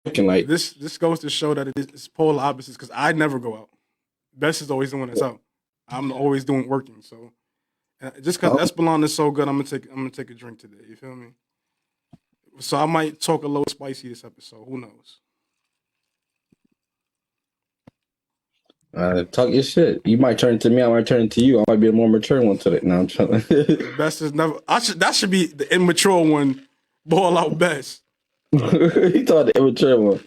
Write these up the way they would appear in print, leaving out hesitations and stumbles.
working. Like this goes to show that it's polar opposites because I never go out. Best is always the one that's out. I'm always doing working. So just because Espelon is so good, I'm gonna take a drink today. You feel me? So I might talk a little spicy this episode. Who knows? talk your shit. You might turn to me. I might turn to you. I might be a more mature one today. Now I'm trying. Best is never. That should be the immature one. Ball out best. He thought the immature one.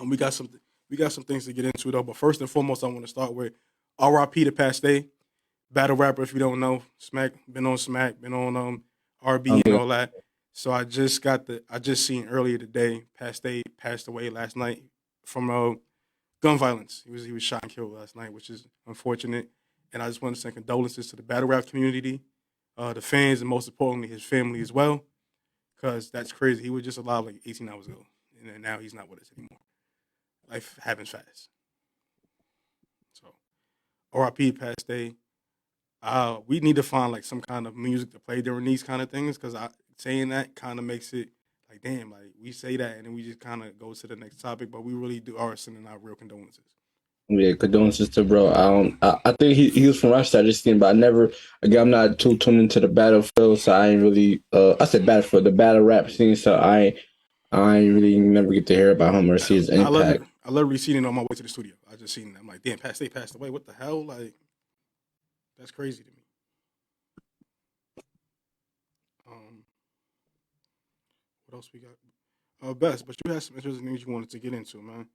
We got some things to get into though. But first and foremost, I want to start with R.I.P. to Pasté, battle rapper. If you don't know, Smack, been on RB and all that. So I just seen earlier today, Pasté passed away last night from gun violence. He was shot and killed last night, which is unfortunate. And I just want to send condolences to the battle rap community, the fans, and most importantly, his family as well. Because that's crazy. He was just alive like 18 hours ago. And now he's not with us anymore. Life happens fast. So, R.I.P. Pasté. We need to find like some kind of music to play during these kind of things because saying that kind of makes it like, damn, like we say that and then we just kind of go to the next topic, but we really are sending out real condolences. Yeah, condolences to bro. I think he was from Rochester. I just seen, but I'm not too tuned into the battlefield, so I ain't really. I said battlefield, the battle rap scene. So I ain't really never get to hear about him or see his impact. I literally seen it on my way to the studio. I just seen it. I'm like, damn, Pasté passed away. What the hell? Like, that's crazy to me. What else we got? Best, but you had some interesting things you wanted to get into, man.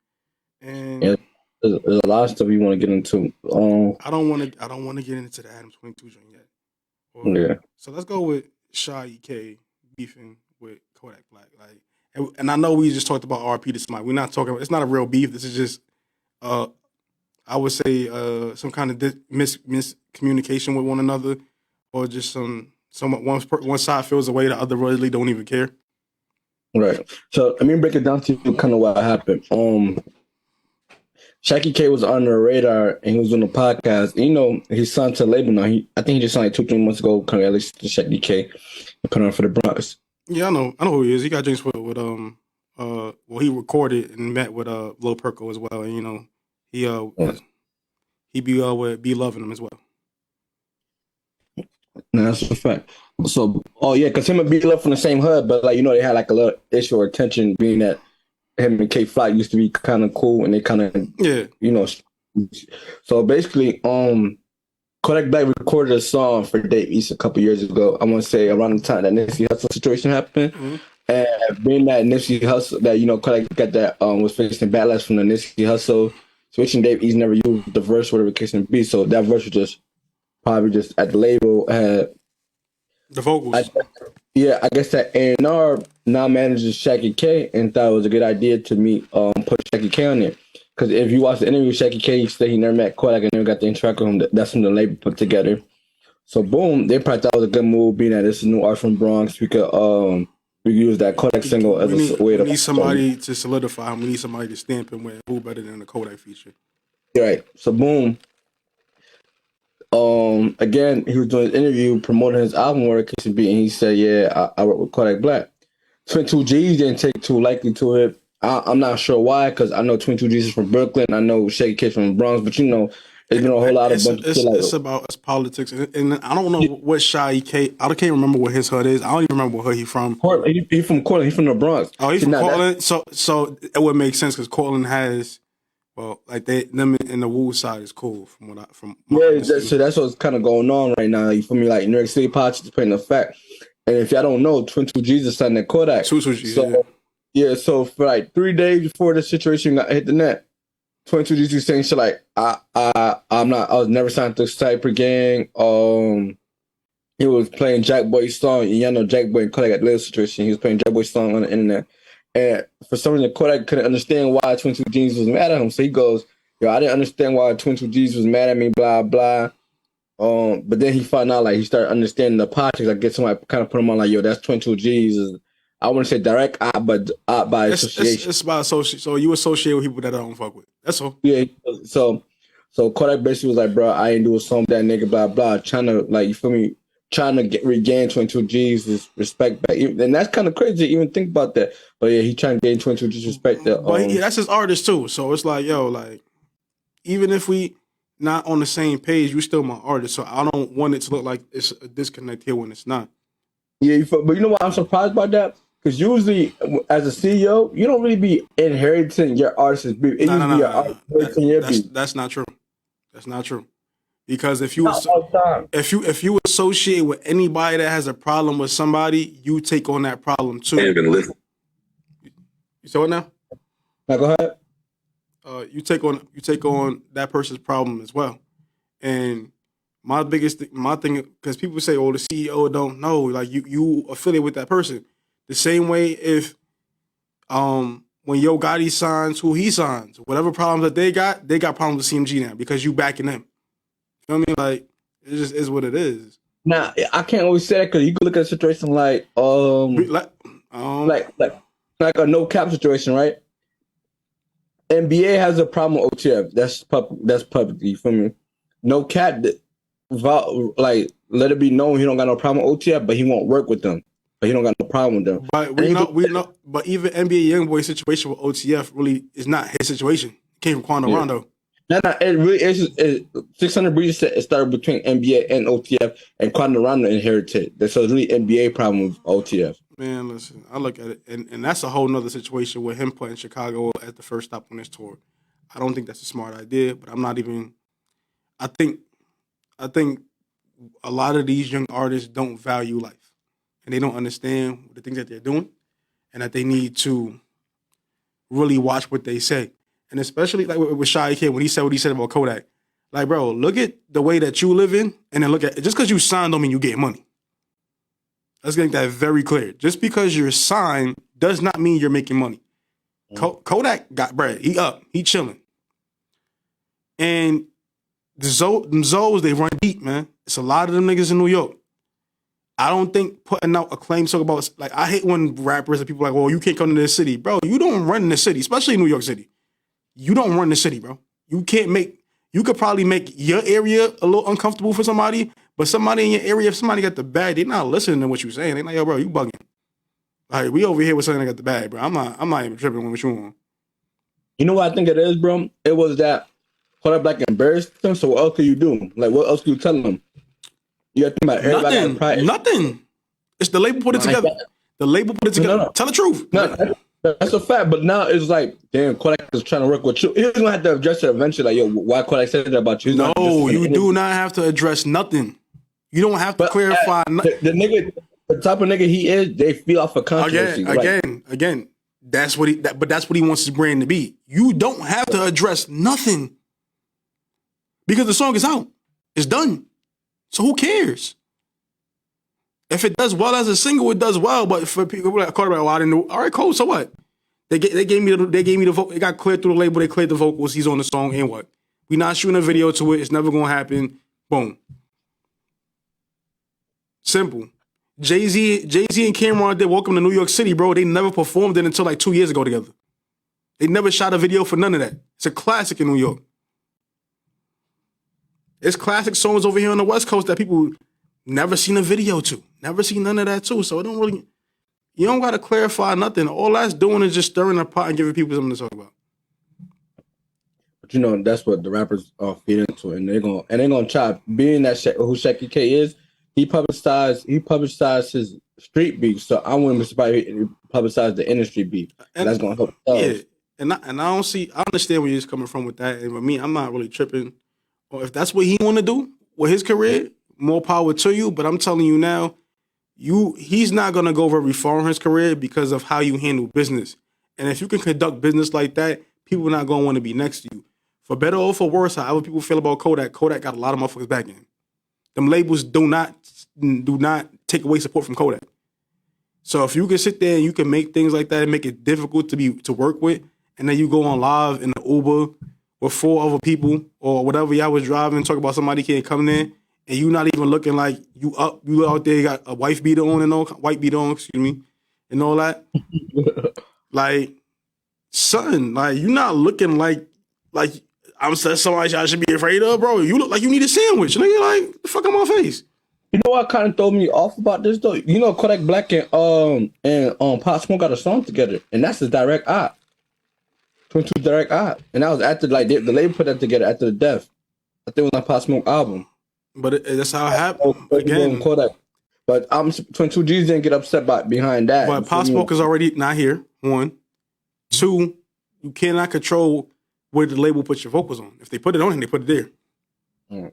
And yeah, there's a lot of stuff you want to get into. I don't want to get into the Adam 22 joint yet. Yeah. So let's go with Sha EK beefing with Kodak Black. Like, and I know we just talked about RP to somebody. We're not talking about. It's not a real beef. This is just, I would say, some kind of miscommunication with one another, or just one side feels away, the other really don't even care. Right. So let me break it down to you kind of what happened. Sha EK was on the radar and he was on the podcast. You know, he's signed to the label now. I think he just signed like 2-3 months ago, kind of at least to Sha EK and put on for the Bronx. Yeah, I know who he is. He got drinks with he recorded and met with Lil Perko as well. And you know, he be loving him as well. No, that's a fact. So, because him and B Love from the same hood, but like, you know, they had like a little issue or tension being that him and K Flock used to be kind of cool and they kind of, you know. So basically, Kodak Black recorded a song for Dave East a couple years ago. I want to say around the time that Nipsey Hussle situation happened. Mm-hmm. And being that Nipsey Hussle, that, you know, Kodak got that, was facing backlash from the Nipsey Hussle situation. Dave East never used the verse, whatever the case may be. So that verse was just probably just at the label had the vocals. I guess that A&R now manages Sha EK and thought it was a good idea to put Sha EK on there. Because if you watch the interview with Sha EK, he said he never met Kodak and never got the interact with him. That's when the label put together. So boom, they probably thought it was a good move, being that this is new art from Bronx. We could use that Kodak single as a way to. We need somebody to solidify him. We need somebody to stamp him with who better than the Kodak feature. Right. So boom. Again, he was doing his interview promoting his album work, and he said, "Yeah, I work with Kodak Black." 22 G's didn't take too likely to it. I'm not sure why, because I know 22 G's is from Brooklyn. I know Sha EK from the Bronx, but you know, there's been a whole lot of it's about politics, and I don't know what Sha EK. I can't remember what his hood is. I don't even remember what hood he's from. He's from Cortland. He's from the Bronx. Oh, he's from Cortland. So it would make sense because Cortland has. Well, like them in the Wu side is cool from so that's what's kind of going on right now. You feel me? Like New York City politics playing the fact. And if y'all don't know, 22 G's is signed at Kodak. So for like 3 days before the situation got hit the net, 22 G's was saying shit like, I was never signed to Cypher Gang. He was playing Jack Boy's song, and y'all know Jack Boy and Kodak got the little situation. He was playing Jack Boy's song on the internet. And for some reason, Kodak couldn't understand why 22 G's was mad at him. So he goes, "Yo, I didn't understand why 22 G's was mad at me, blah, blah." But then he found out, like, he started understanding the politics. I guess somebody kind of put him on, like, "Yo, that's 22 G's." I wouldn't say direct, but by association. It's by association. So you associate with people that I don't fuck with. That's all. Yeah. So Kodak basically was like, "Bro, I ain't do a song with that nigga, blah, blah." Trying to trying to regain 22 G's respect back, and that's kind of crazy to even think about that. But yeah, he trying to gain 22 G's respect. But that's his artist too. So it's like, yo, like even if we not on the same page, you still my artist. So I don't want it to look like it's a disconnect here when it's not. Yeah, but you know what? I'm surprised about that. Because usually, as a CEO, you don't really be inheriting your artist's beef. It usually your artist inheriting your beef. That's not true. That's not true. Because if you associate with anybody that has a problem with somebody, you take on that problem too. You saw it now? Now go ahead. You take on that person's problem as well. And my thing, because people say, "Oh, the CEO don't know." Like you affiliate with that person. The same way if when Yo Gotti signs who he signs, whatever problems that they got problems with CMG now because you backing them. You know what I mean? Like it just is what it is. Now I can't always say that because you can look at a situation like a no cap situation, right? NBA has a problem with OTF. That's public. You feel me? No cap, like let it be known he don't got no problem with OTF, but he won't work with them. But he don't got no problem with them. But we know. But even NBA YoungBoy's situation with OTF really is not his situation. It came from Quando Rondo. No, it really is. 600 Breeze said it started between NBA and OTF, and Quando Rondo inherited. So it's really NBA problem with OTF. Man, listen, I look at it, and that's a whole nother situation with him putting Chicago as the first stop on this tour. I don't think that's a smart idea, but I'm not even. I think a lot of these young artists don't value life. And they don't understand the things that they're doing and that they need to really watch what they say. And especially like with Sha EK, when he said what he said about Kodak. Like, bro, look at the way that you live in and then look at just because you signed don't mean you get money. Let's make that very clear. Just because you're signed does not mean you're making money. Kodak got bread. He chilling. And them Zoes, they run deep, man. It's a lot of them niggas in New York. I don't think putting out a claim song about, like, I hate when rappers and people are like, well, you can't come to this city. Bro, you don't run in the city, especially in New York City. You don't run the city, bro. You could probably make your area a little uncomfortable for somebody, but somebody in your area, if somebody got the bag, they're not listening to what you're saying. They're like, yo, bro, you bugging. Like, we over here with something that got the bag, bro. I'm not even tripping with you on. You know what I think it is, bro? It was that Kodak Black embarrassed them, so what else could you do? Like, what else could you tell them? You got to think about everybody. Nothing. It's the label put it together. The label put it together. No. Tell the truth. No, that's a fact. But now it's like, damn, Kodak is trying to work with you. He's going to have to address it eventually. Like, yo, why Kodak said that about you? No, you do not have to address nothing. You don't have to clarify nothing. The nigga, the type of nigga he is, they feel off of controversy. Again. That's what he wants his brand to be. You don't have to address nothing. Because the song is out. It's done. So who cares? If it does well as a single, it does well. But for people like Carter, well, I didn't know. All right, cool. So what? They gave me the vote. It got cleared through the label. They cleared the vocals. He's on the song. And what? We not shooting a video to it. It's never gonna happen. Boom. Simple. Jay-Z and Cameron did Welcome to New York City, bro. They never performed it until like 2 years ago together. They never shot a video for none of that. It's a classic in New York. It's classic songs over here on the West Coast that people never seen a video to. Never seen none of that too. So it don't really, you don't got to clarify nothing. All that's doing is just stirring the pot and giving people something to talk about. But you know, that's what the rappers are feeding into. And they're gonna try, being that who Sha EK is, he publicized his street beef. So I wouldn't be surprised if he publicized the industry beef. And that's gonna help. Yeah. And I understand where you're coming from with that. And with me, I'm not really tripping. Or if that's what he want to do with his career, more power to you. But I'm telling you now, he's not going to go very far in his career because of how you handle business. And if you can conduct business like that, people are not going to want to be next to you. For better or for worse, however people feel about Kodak got a lot of motherfuckers back in him. Them labels do not take away support from Kodak. So if you can sit there and you can make things like that and make it difficult to work with, and then you go on live in the Uber with 4 other people or whatever y'all was driving, talk about somebody can't come in, and you not even looking like you out there, you got a wife beater on and all that. Like, son, like you not looking like I'm somebody I should be afraid of, bro. You look like you need a sandwich. Nigga, like the fuck on my face. You know what kind of threw me off about this though? You know, Kodak Black and Pop Smoke got a song together, and that's his direct op. 22 direct op, and that was after like the label put that together after the death. I think it was on Pop Smoke album. But that's how it happened again. Kodak. But 22 G's didn't get upset behind that. But Pop Smoke is already not here. 1, 2, you cannot control where the label puts your vocals on. If they put it on, they put it there.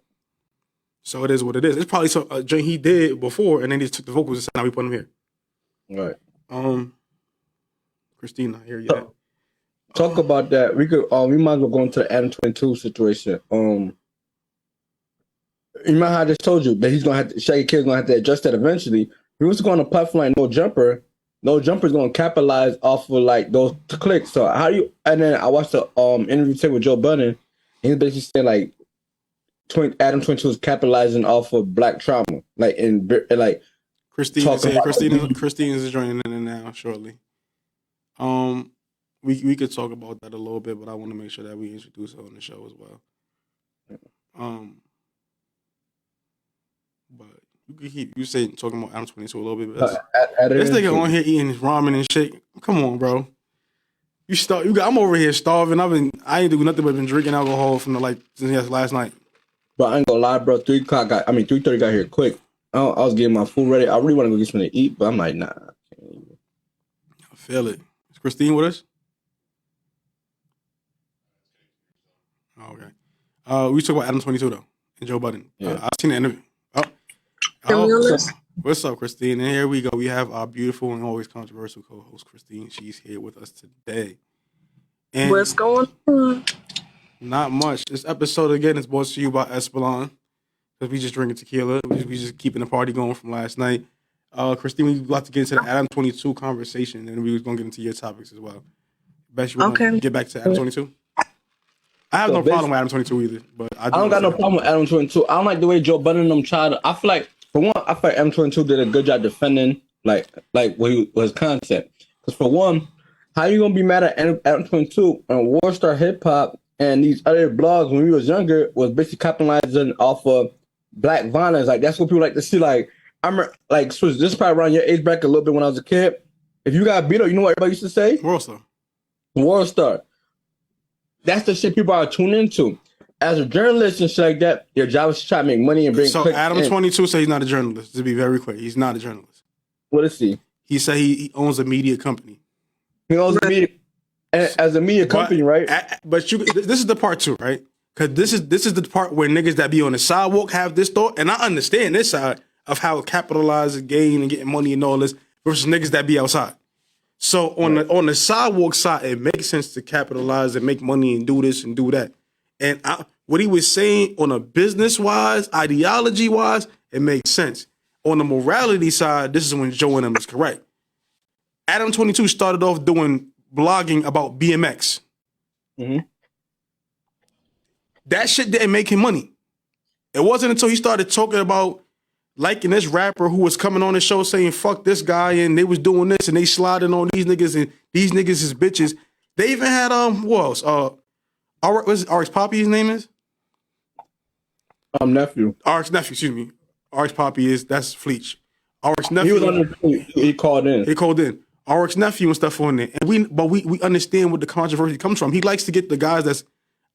So it is what it is. It's probably a joint he did before, and then he just took the vocals and said, "Now we put them here." Right. Christine not here yet. Talk about that. We could. We might as well go into the Adam 22 situation. You remember how I just told you that he's gonna have to. Sha EK is gonna have to adjust that eventually. He was going to platform like No Jumper. No Jumper's gonna capitalize off of like those clicks. So how do you? And then I watched the interview tape with Joe Budden. And he's basically saying like Adam 22 is capitalizing off of black trauma, like like Christine is here. Christine is joining in now shortly. We could talk about that a little bit, but I want to make sure that we introduce her on the show as well. But you can keep talking about Adam 22 a little bit. This nigga on here eating ramen and shit. Come on, bro. I'm over here starving. I ain't doing nothing but been drinking alcohol from since last night. But I ain't gonna lie, bro. 3:30 got here quick. I was getting my food ready. I really want to go get something to eat, but I'm like, nah. I feel it. Is Christine with us? Oh, okay. We talk about Adam 22 though, and Joe Budden. Yeah. I've seen the interview. What's up, Christine? And here we go. We have our beautiful and always controversial co-host, Christine. She's here with us today. And what's going on? Not much. This episode again is brought to you by Espelon, because we just drinking tequila. We just keeping the party going from last night. Christine, we about to get into the Adam 22 conversation, and we was gonna get into your topics as well. Best you want to get back to Adam 22? I have no problem with Adam 22 either, but I don't got no problem with Adam 22. I don't like the way Joe Budden and them tried to. I feel like Adam 22 did a good job defending like his concept. Because for one, how you gonna be mad at Adam 22 and Warstar Hip Hop and these other blogs when we was younger was basically capitalizing off of black violence? Like that's what people like to see. Like I'm like this is probably around your age bracket a little bit when I was a kid. If you got beat up, you know what everybody used to say? Warstar. That's the shit people are tuned into. As a journalist and shit like that, your job is to try to make money and bring. So Adam 22 says he's not a journalist. To be very clear, he's not a journalist. What is he? He said he owns a media company. He owns a media as a media company, right? But this is the part two, right? Because this is the part where niggas that be on the sidewalk have this thought, and I understand this side of how capitalizing, gain, and getting money and all this versus niggas that be outside. So on the sidewalk side, it makes sense to capitalize and make money and do this and do that. And what he was saying on a business-wise, ideology-wise, it makes sense. On the morality side, this is when Joe and them is correct. Adam 22 started off doing blogging about BMX. Mm-hmm. That shit didn't make him money. It wasn't until he started talking about liking this rapper who was coming on the show saying, fuck this guy, and they was doing this, and they sliding on these niggas, and these niggas is bitches. They even had, what else? RX Poppy, his name is? Nephew. RX Nephew, excuse me. RX Poppy that's Fleech. RX Nephew. He was on the he called in. He called in. RX Nephew and stuff on there. And we understand what the controversy comes from. He likes to get the guys that's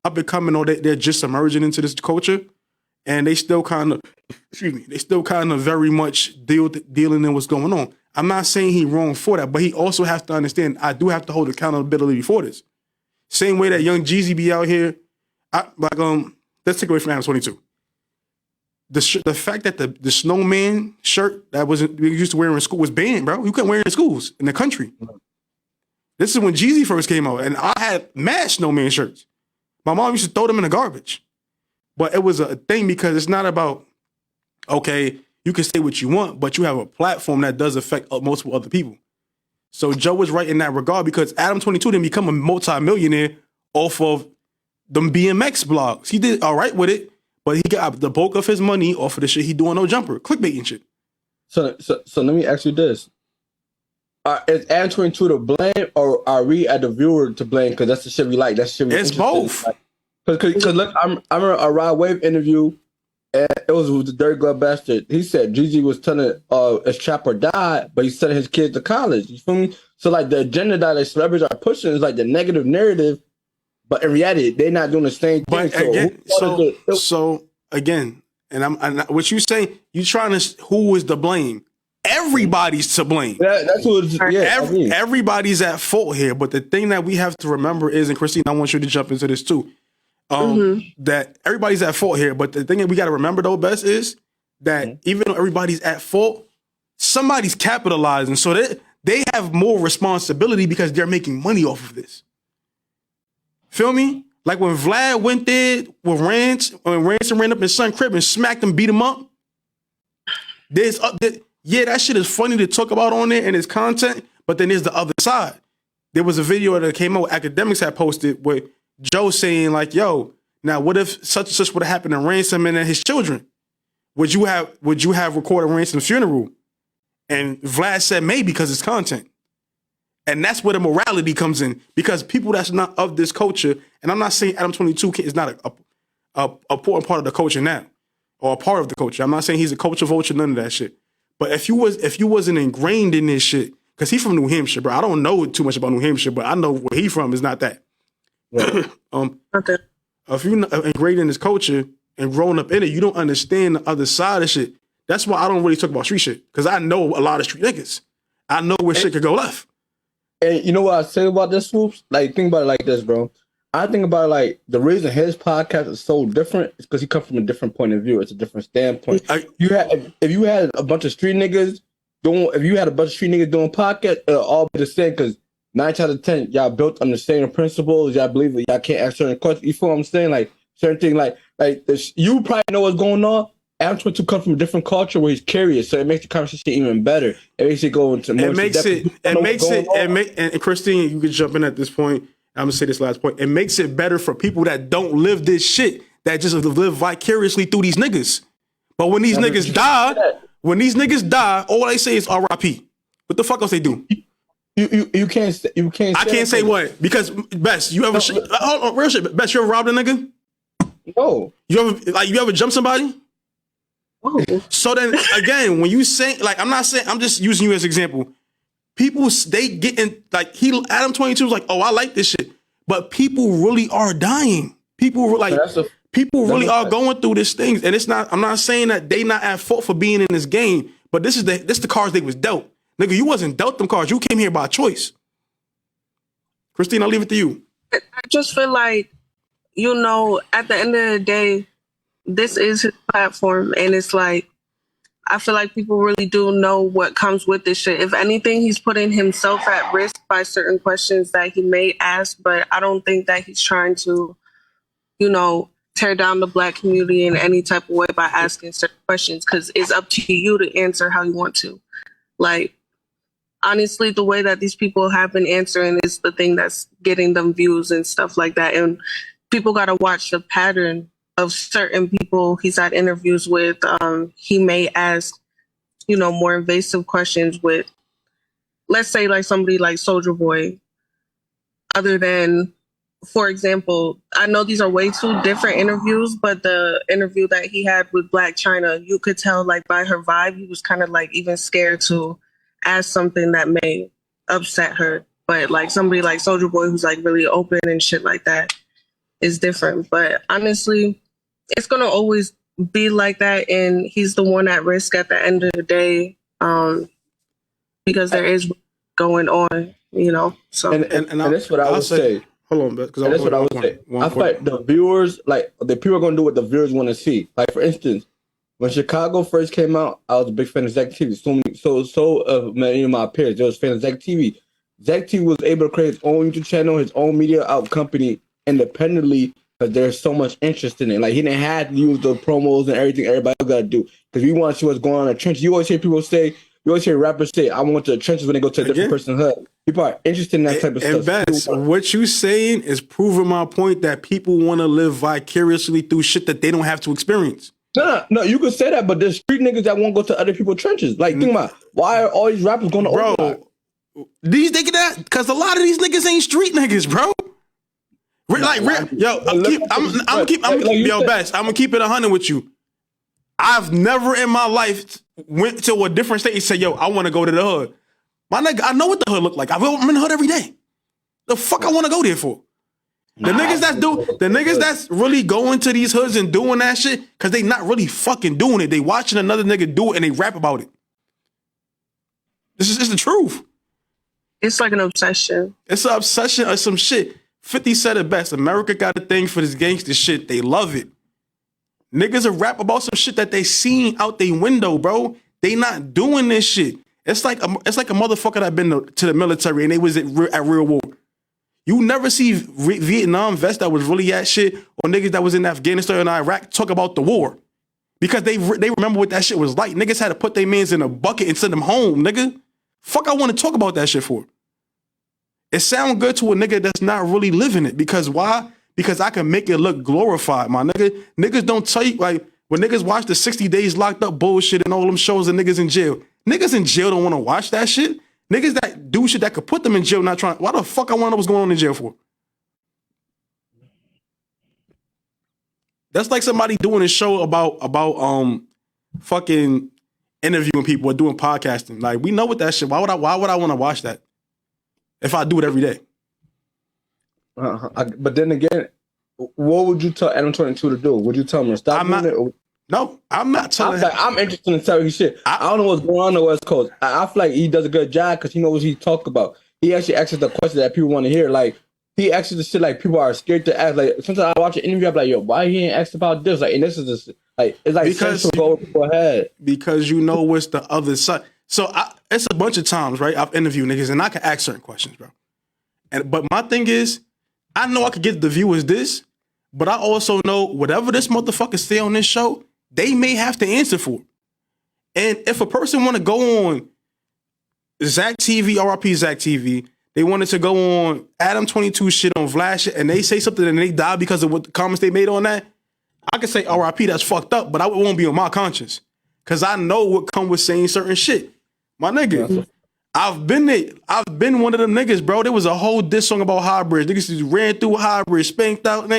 up and coming, or they're just emerging into this culture, and they still kind of, very much dealing in what's going on. I'm not saying he wrong for that, but he also has to understand I do have to hold accountability for this. Same way that young Jeezy be out here, let's take away from Adam 22. The fact that the snowman shirt that we used to wear in school was banned, bro. You couldn't wear it in schools in the country. This is when Jeezy first came out, and I had mad snowman shirts. My mom used to throw them in the garbage. But it was a thing because it's not about, okay, you can say what you want, but you have a platform that does affect multiple other people. So Joe was right in that regard because Adam 22 didn't become a multi-millionaire off of them BMX blogs. He did all right with it, but he got the bulk of his money off of the shit he doing No Jumper, clickbait and shit. So let me ask you this. Is Adam 22 to blame, or are we at the viewer to blame? Because that's the shit we like. That's the shit we It's both. Because look, I remember a Rod Wave interview And it was with the Dirty Glove Bastard. He said Jeezy was telling his trap or die, but he's sending his kids to college. You feel me? So like the agenda that like celebrities are pushing is like the negative narrative, but in reality, they're not doing the same thing. But again, so again, and what you saying, you trying to who is to blame? Everybody's to blame. That's what it's, yeah, everybody's at fault here. But the thing that we have to remember is, and Christine, I want you to jump into this too, that everybody's at fault here. But the thing that we got to remember though, Best, is that even though everybody's at fault, somebody's capitalizing. So they have more responsibility because they're making money off of this. Feel me? Like when Vlad went there with when Ransom ran up in Sun Crib and smacked him, beat him up. Yeah, that shit is funny to talk about on there and its content, but then there's the other side. There was a video that came out, academics had posted, with Joe saying like, yo, now what if such and such would have happened to Ransom and his children? Would you have recorded Ransom's funeral? And Vlad said maybe because it's content. And that's where the morality comes in, because people that's not of this culture, and I'm not saying Adam 22 is not a important part of the culture now, or a part of the culture. I'm not saying he's a culture vulture, none of that shit. But if you wasn't ingrained in this shit, because he's from New Hampshire, bro. I don't know too much about New Hampshire, but I know where he's from is not that. Right. Okay. If you're not ingrained in this culture and growing up in it, you don't understand the other side of shit. That's why I don't really talk about street shit, because I know a lot of street niggas. I know where shit could go left. And you know what I say about this, Swoops? Like, think about it like this, bro. I think about it like the reason his podcast is so different is because he comes from a different point of view. It's a different standpoint. If you had a bunch of street niggas doing podcasts, it'll all be the same, because 9 out of 10 y'all built on the same principles. Y'all believe that y'all can't ask certain questions. You feel what I'm saying? Like certain things, like this, you probably know what's going on. Adam 22 comes from a different culture where he's curious, so it makes the conversation even better. It makes it go into more. And Christine, you can jump in at this point. I'm gonna say this last point. It makes it better for people that don't live this shit, that just live vicariously through these niggas. But when these niggas die, all they say is R.I.P. What the fuck else they do? You can't say. I can't say what, because Best, you ever real shit? Best, you ever robbed a nigga? No. You ever jumped somebody? Oh. So then again, when you say, like, I'm not saying, I'm just using you as an example. People, they get in, like, Adam 22 was like, oh, I like this shit. But people really are dying. People really are going through this thing. And it's not, I'm not saying that they not at fault for being in this game, but this is the cards they was dealt. Nigga, you wasn't dealt them cards. You came here by choice. Christine, I'll leave it to you. I just feel like, at the end of the day, this is his platform. And it's like, I feel like people really do know what comes with this shit. If anything, he's putting himself at risk by certain questions that he may ask, but I don't think that he's trying to, tear down the Black community in any type of way by asking certain questions, because it's up to you to answer how you want to. Like, honestly, the way that these people have been answering is the thing that's getting them views and stuff like that. And people got to watch the pattern of certain people he's had interviews with. He may ask, more invasive questions with, let's say, like somebody like Soulja Boy. Other than, for example, I know these are way two different interviews, but the interview that he had with Black China, you could tell, like, by her vibe, he was kind of like even scared to ask something that may upset her. But like somebody like Soulja Boy, who's like really open and shit like that, is different. But honestly, it's going to always be like that. And he's the one at risk at the end of the day, because there is going on, so. And that's what I would say. Hold on, because that's what I would say. I feel like the viewers, like, the people are going to do what the viewers want to see. Like, for instance, when Chicago first came out, I was a big fan of Zach TV. So many of my peers, they was fans of Zach TV. Zach TV was able to create his own YouTube channel, his own media out company independently, because there's so much interest in it. Like, he didn't have to use the promos and everything everybody else got to do, because we want to see what's going on in the trenches. You always hear rappers say, I want to the trenches when they go to a different person's hood. People are interested in that type of stuff. And Bess, what you saying is proving my point that people want to live vicariously through shit that they don't have to experience. No, you could say that, but there's street niggas that won't go to other people's trenches. Like, think about, why are all these rappers going to Overclock? These niggas that, because a lot of these niggas ain't street niggas, bro. Like, I'm gonna keep it 100 with you. I've never in my life went to a different state and said, yo, I want to go to the hood. My nigga, I know what the hood look like. I'm in the hood every day. The fuck I want to go there for? The niggas that's really going to these hoods and doing that shit, because they not really fucking doing it. They watching another nigga do it and they rap about it. This is the truth. It's like an obsession. It's an obsession of some shit. 50 said it best. America got a thing for this gangster shit. They love it. Niggas will rap about some shit that they seen out their window, bro. They not doing this shit. It's like a motherfucker that been to the military and they was at real war. You never see Vietnam vets that was really at shit or niggas that was in Afghanistan and Iraq talk about the war. Because they remember what that shit was like. Niggas had to put their mans in a bucket and send them home, nigga. Fuck I want to talk about that shit for? It sound good to a nigga that's not really living it. Because why? Because I can make it look glorified, my nigga. Niggas don't tell you, like, when niggas watch the 60 Days Locked Up bullshit and all them shows of niggas in jail. Niggas in jail don't want to watch that shit. Niggas that do shit that could put them in jail not trying. Why the fuck I want to know what's going on in jail for? That's like somebody doing a show about fucking interviewing people or doing podcasting. Like, we know what that shit. Why would I want to watch that if I do it every day? But then again, what would you tell Adam 22 to do? Would you tell him to stop doing it? Or? No, I'm not telling him. I'm interested in telling you shit. I don't know what's going on the West Coast. I feel like he does a good job because he knows what he talk about. He actually asks the question that people want to hear. Like, he asks the shit like people are scared to ask. Like, sometimes I watch an interview, I'm like, yo, why he ain't asked about this? Like, and this is this. Like, it's like because go ahead. Because you know what's the other side. So it's a bunch of times, right? I've interviewed niggas and I can ask certain questions, bro. But my thing is, I know I could get the viewers this, but I also know whatever this motherfucker say on this show, they may have to answer for it. And if a person want to go on Zach TV, RIP Zach TV, they wanted to go on Adam 22 shit on Vlad shit, and they say something and they die because of what the comments they made on that, I could say RIP, that's fucked up, but I won't be on my conscience. Because I know what come with saying certain shit. My nigga, I've been one of them niggas, bro. There was a whole diss song about hybrids. Niggas just ran through hybrids, spanked out.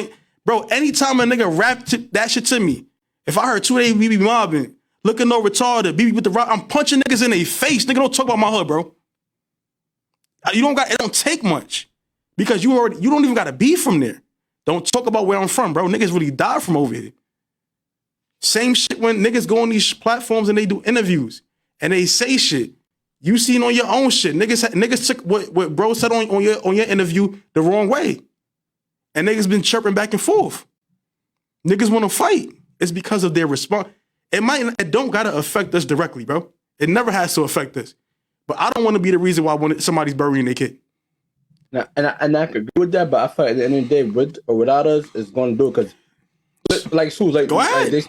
Bro, anytime a nigga rapped that shit to me, if I heard 2 days BB mobbing, looking no retarded, BB with the rock, I'm punching niggas in their face. Nigga, don't talk about my hood, bro. It don't take much. Because you don't even gotta be from there. Don't talk about where I'm from, bro. Niggas really die from over here. Same shit when niggas go on these platforms and they do interviews and they say shit. You seen on your own shit. Niggas took what bro said on your interview the wrong way. And niggas been chirping back and forth. Niggas want to fight. It's because of their response. It don't gotta affect us directly, bro. It never has to affect us. But I don't want to be the reason why somebody's burying their kid. Now, and I could agree with that, but I feel like at the end of the day, with or without us, it's going to do it. Because, like, Suze, like, go ahead. Like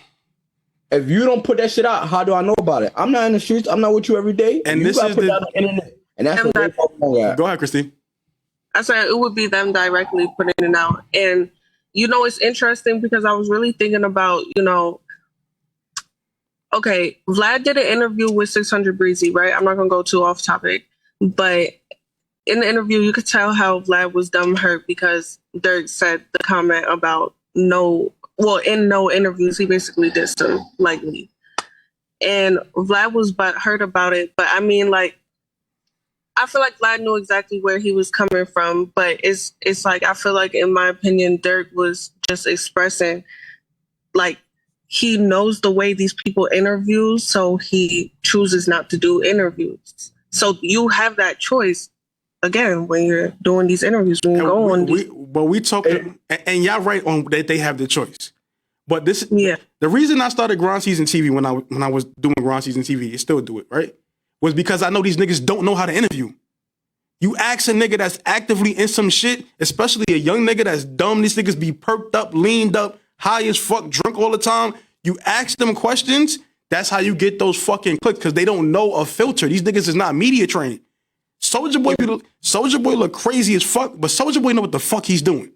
if you don't put that shit out, how do I know about it? I'm not in the streets. I'm not with you every day. And you gotta put that on the internet. And that's what they talking about. Go ahead, Christine. I said it would be them directly putting it out. And, it's interesting because I was really thinking about, okay, Vlad did an interview with 600 Breezy, right? I'm not going to go too off topic. But in the interview, you could tell how Vlad was dumb hurt because Dirk said the comment about in no interviews, he basically dissed him lightly. And Vlad was hurt about it. But I mean, like, I feel like Vlad knew exactly where he was coming from. But it's like, I feel like, in my opinion, Dirk was just expressing, like, he knows the way these people interview, so he chooses not to do interviews. So you have that choice. Again, when you're doing these interviews, when you go on. We talk, and y'all right on that they have the choice. But the reason I started Grind Season TV when I was doing Grind Season TV, and still do it, right, was because I know these niggas don't know how to interview. You ask a nigga that's actively in some shit, especially a young nigga that's dumb. These niggas be perked up, leaned up, high as fuck, drunk all the time. You ask them questions. That's how you get those fucking clicks because they don't know a filter. These niggas is not media trained. Soulja Boy look crazy as fuck, but Soulja Boy know what the fuck he's doing.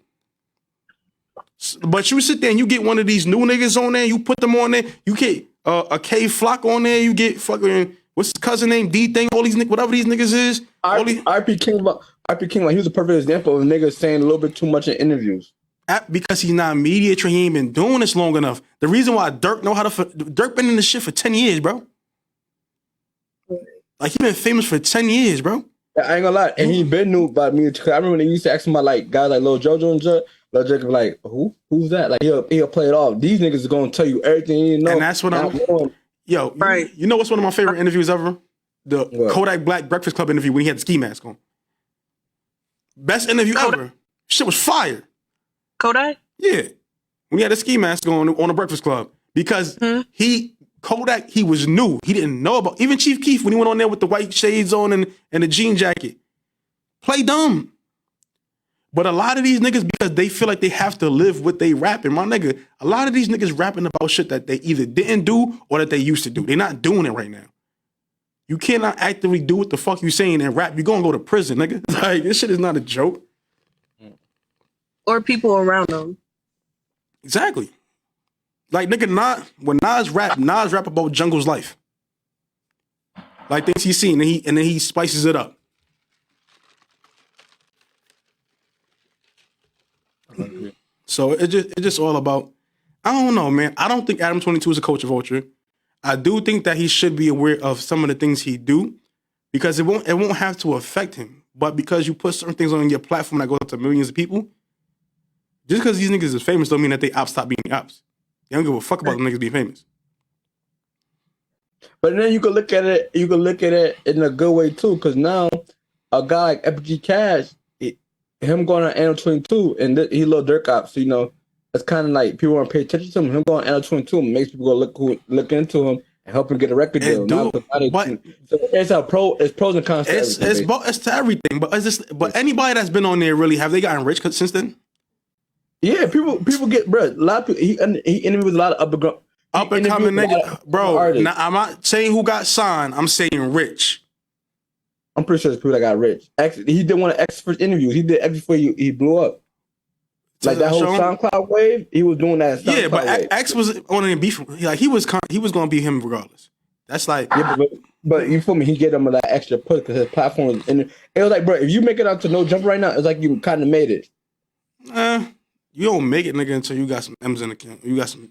But you sit there and you get one of these new niggas on there, you put them on there, you get a K Flock on there, you get fucking, what's his cousin name, D-Thing, all these whatever these niggas is. RP King, he was a perfect example of niggas saying a little bit too much in interviews. Because he's not media trained, he ain't been doing this long enough. The reason why Dirk been in this shit for 10 years, bro. Like, he been famous for 10 years, bro. I ain't gonna lie, and he been new about me. Cause I remember when they used to ask him about like guys like Lil JoJo and Lil Jacob, like who's that? Like he'll play it off. These niggas are gonna tell you everything you know. And that's what right. You know what's one of my favorite interviews ever? The Kodak Black Breakfast Club interview when he had the ski mask on. Best interview ever. Shit was fire. Kodak? Yeah. When he had a ski mask on the Breakfast Club. Because Kodak, he was new. He didn't know about, even Chief Keef, when he went on there with the white shades on and the jean jacket. Play dumb. But a lot of these niggas, because they feel like they have to live what they rapping, my nigga, a lot of these niggas rapping about shit that they either didn't do or that they used to do. They're not doing it right now. You cannot actively do what the fuck you saying and rap. You're gonna go to prison, nigga. Like, this shit is not a joke. Or people around them. Exactly. Like, nigga, when Nas rap about Jungle's life. Like, things he's seen, and then he spices it up. So it's just all about, I don't know, man. I don't think Adam 22 is a culture vulture. I do think that he should be aware of some of the things he do, because it won't have to affect him. But because you put certain things on your platform that goes up to millions of people, just because these niggas is famous don't mean that they ops stop being ops. They don't give a fuck about them niggas being famous. But then you can look at it in a good way too, because now a guy like FG Cash, him going on Anno 22 and he little Dirk ops, so, you know, it's kind of like people want to pay attention to him. Him going Anno 22 makes people go look into him and help him get a record deal. So it's pros and cons. It's to everything. But anybody that's been on there, really, have they gotten rich since then? Yeah, people get, bro. A lot of people. He interviewed with a lot of up and coming niggas, bro. Now, I'm not saying who got signed. I'm saying rich. I'm pretty sure there's people that got rich. He did one of X's first interviews. He did X before he blew up. Like that whole SoundCloud wave, he was doing that. Yeah, but X was on a beef. Like he was gonna be him regardless. That's like, yeah, but you feel me? He gave him that extra push because his platform was. And it was like, bro, if you make it out to No Jump right now, it's like you kind of made it. You don't make it, nigga, until you got some M's in the account. You got some.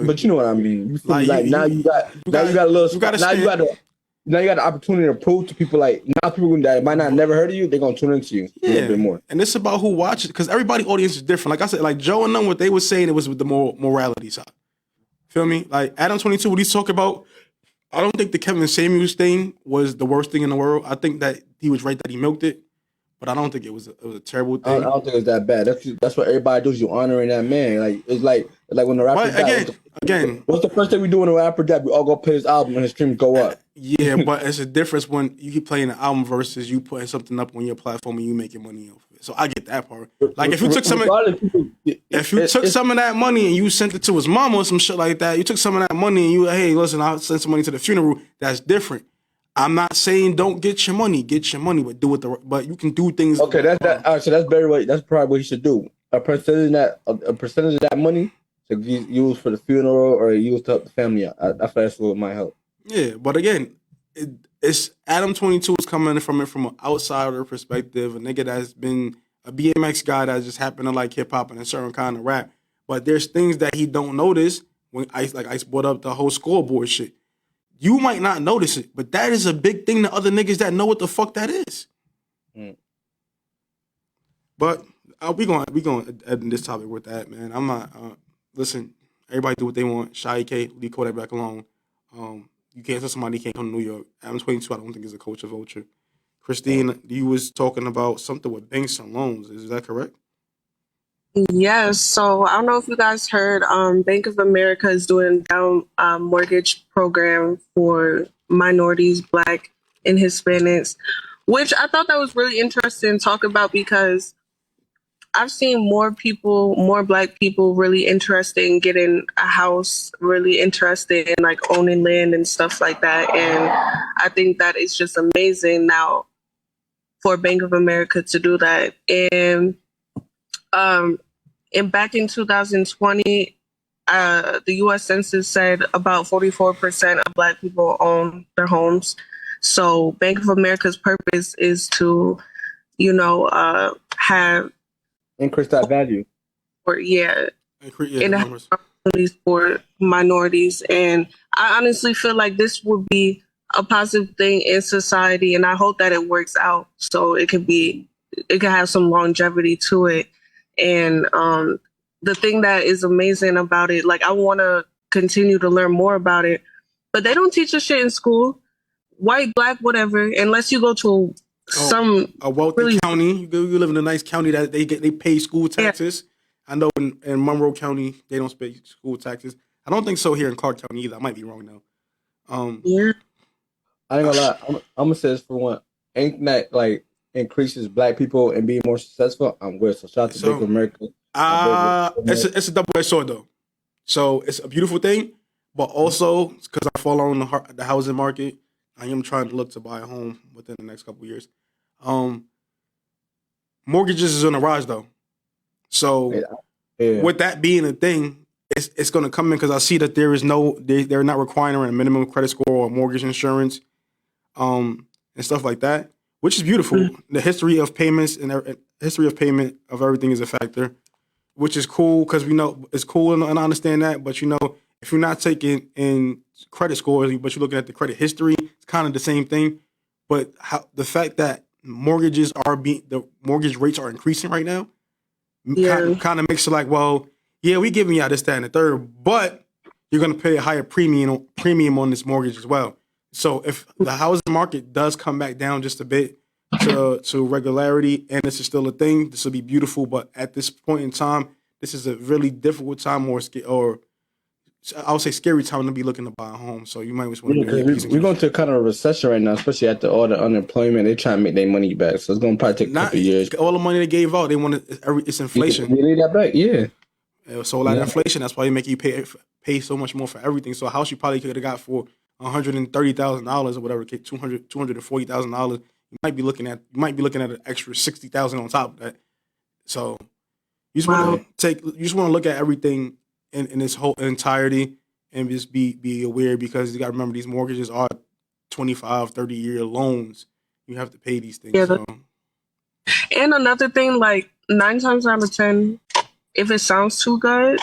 But you know what I mean. You feel like now you got a little. Now you got the opportunity to prove to people, like, now people that might not never heard of you, they're gonna tune into you a little bit more. And it's about who watches, because everybody's audience is different. Like I said, like Joe and them, what they were saying, it was with the morality side. Feel me? Like Adam 22, what he's talking about, I don't think the Kevin Samuels thing was the worst thing in the world. I think that he was right that he milked it, but I don't think it was a terrible thing. I don't think it was that bad. That's what everybody does. You honoring that man. Like it's like when the rapper died. Again, what's the first thing we do when a rapper died? We all go play his album and his streams go up. Yeah, but it's a difference when you keep playing an album versus you putting something up on your platform and you making money off of it. So I get that part. Like if you took some of that money and you sent it to his mama or some shit like that, you took some of that money and you, hey, listen, I'll send some money to the funeral. That's different. I'm not saying don't get your money, but do it but you can do things. Okay, all right, so that's that's probably what you should do. A percentage of that money to be used for the funeral or used to help the family out. That's what might help. Yeah, but again, it's Adam 22 is coming from an outsider perspective, a nigga that's been a BMX guy that just happened to like hip hop and a certain kind of rap. But there's things that he don't notice when Ice brought up the whole scoreboard shit. You might not notice it, but that is a big thing to other niggas that know what the fuck that is. But we going to end this topic with that, man. I'm not listen. Everybody do what they want. Sha EK, leave Kodak Black alone. You can't tell somebody can't come to New York. Adam 22, I don't think is a culture vulture. Christine, you was talking about something with banks and loans. Is that correct? Yes. So I don't know if you guys heard, Bank of America is doing down mortgage program for minorities, Black and Hispanics, which I thought that was really interesting to talk about because I've seen more Black people really interested in getting a house, really interested in like owning land and stuff like that. And I think that is just amazing now for Bank of America to do that. And back in 2020, the U.S. Census said about 44% of Black people own their homes. So Bank of America's purpose is to, have increase that value. or yeah, Yeah, and have opportunities for minorities. And I honestly feel like this would be a positive thing in society, and I hope that it works out so it can have some longevity to it. And the thing that is amazing about it, like I want to continue to learn more about it, but they don't teach us shit in school, white, black, whatever, unless you go to a wealthy county. You live in a nice county that they pay school taxes. Yeah. I know in Monroe County they don't pay school taxes. I don't think so here in Clark County either. I might be wrong though. Yeah. I ain't gonna lie. I'm gonna say this for one. Ain't that like increases black people and being more successful? I'm with. So shout out to Big America. It's a double-edged sword though. So it's a beautiful thing, but also because I follow on the housing market, I am trying to look to buy a home within the next couple of years. Mortgages is on the rise though. So with that being a thing, it's going to come in because I see that they're not requiring a minimum credit score or mortgage insurance, and stuff like that, which is beautiful. Mm-hmm. The history of payments and history of payment of everything is a factor, which is cool because we know it's cool and I understand that. But if you're not taking in credit scores, but you're looking at the credit history, it's kind of the same thing. But the fact that the mortgage rates are increasing right now, kind of makes it like, well, yeah, we giving you this, that, and the third, but you're going to pay a higher premium on this mortgage as well. So if the housing market does come back down just a bit to regularity, and this is still a thing, this will be beautiful. But at this point in time, this is a really difficult time, or I would say scary time to be looking to buy a home. So you might just want to we're going to kind of a recession right now, especially after all the unemployment. They're trying to make their money back, so it's going to probably take a couple of years. All the money they gave out, they want it's inflation. They need that back, yeah. So a lot of inflation. That's why you make you pay so much more for everything. So a house you probably could have got for $130,000 or whatever, $240,000. You might be looking at an extra $60,000 on top of that. So you just want to look at everything in its whole entirety and just be aware, because you got to remember these mortgages are 25, 30-year loans. You have to pay these things. Yeah, and another thing, like 9 times out of 10, if it sounds too good,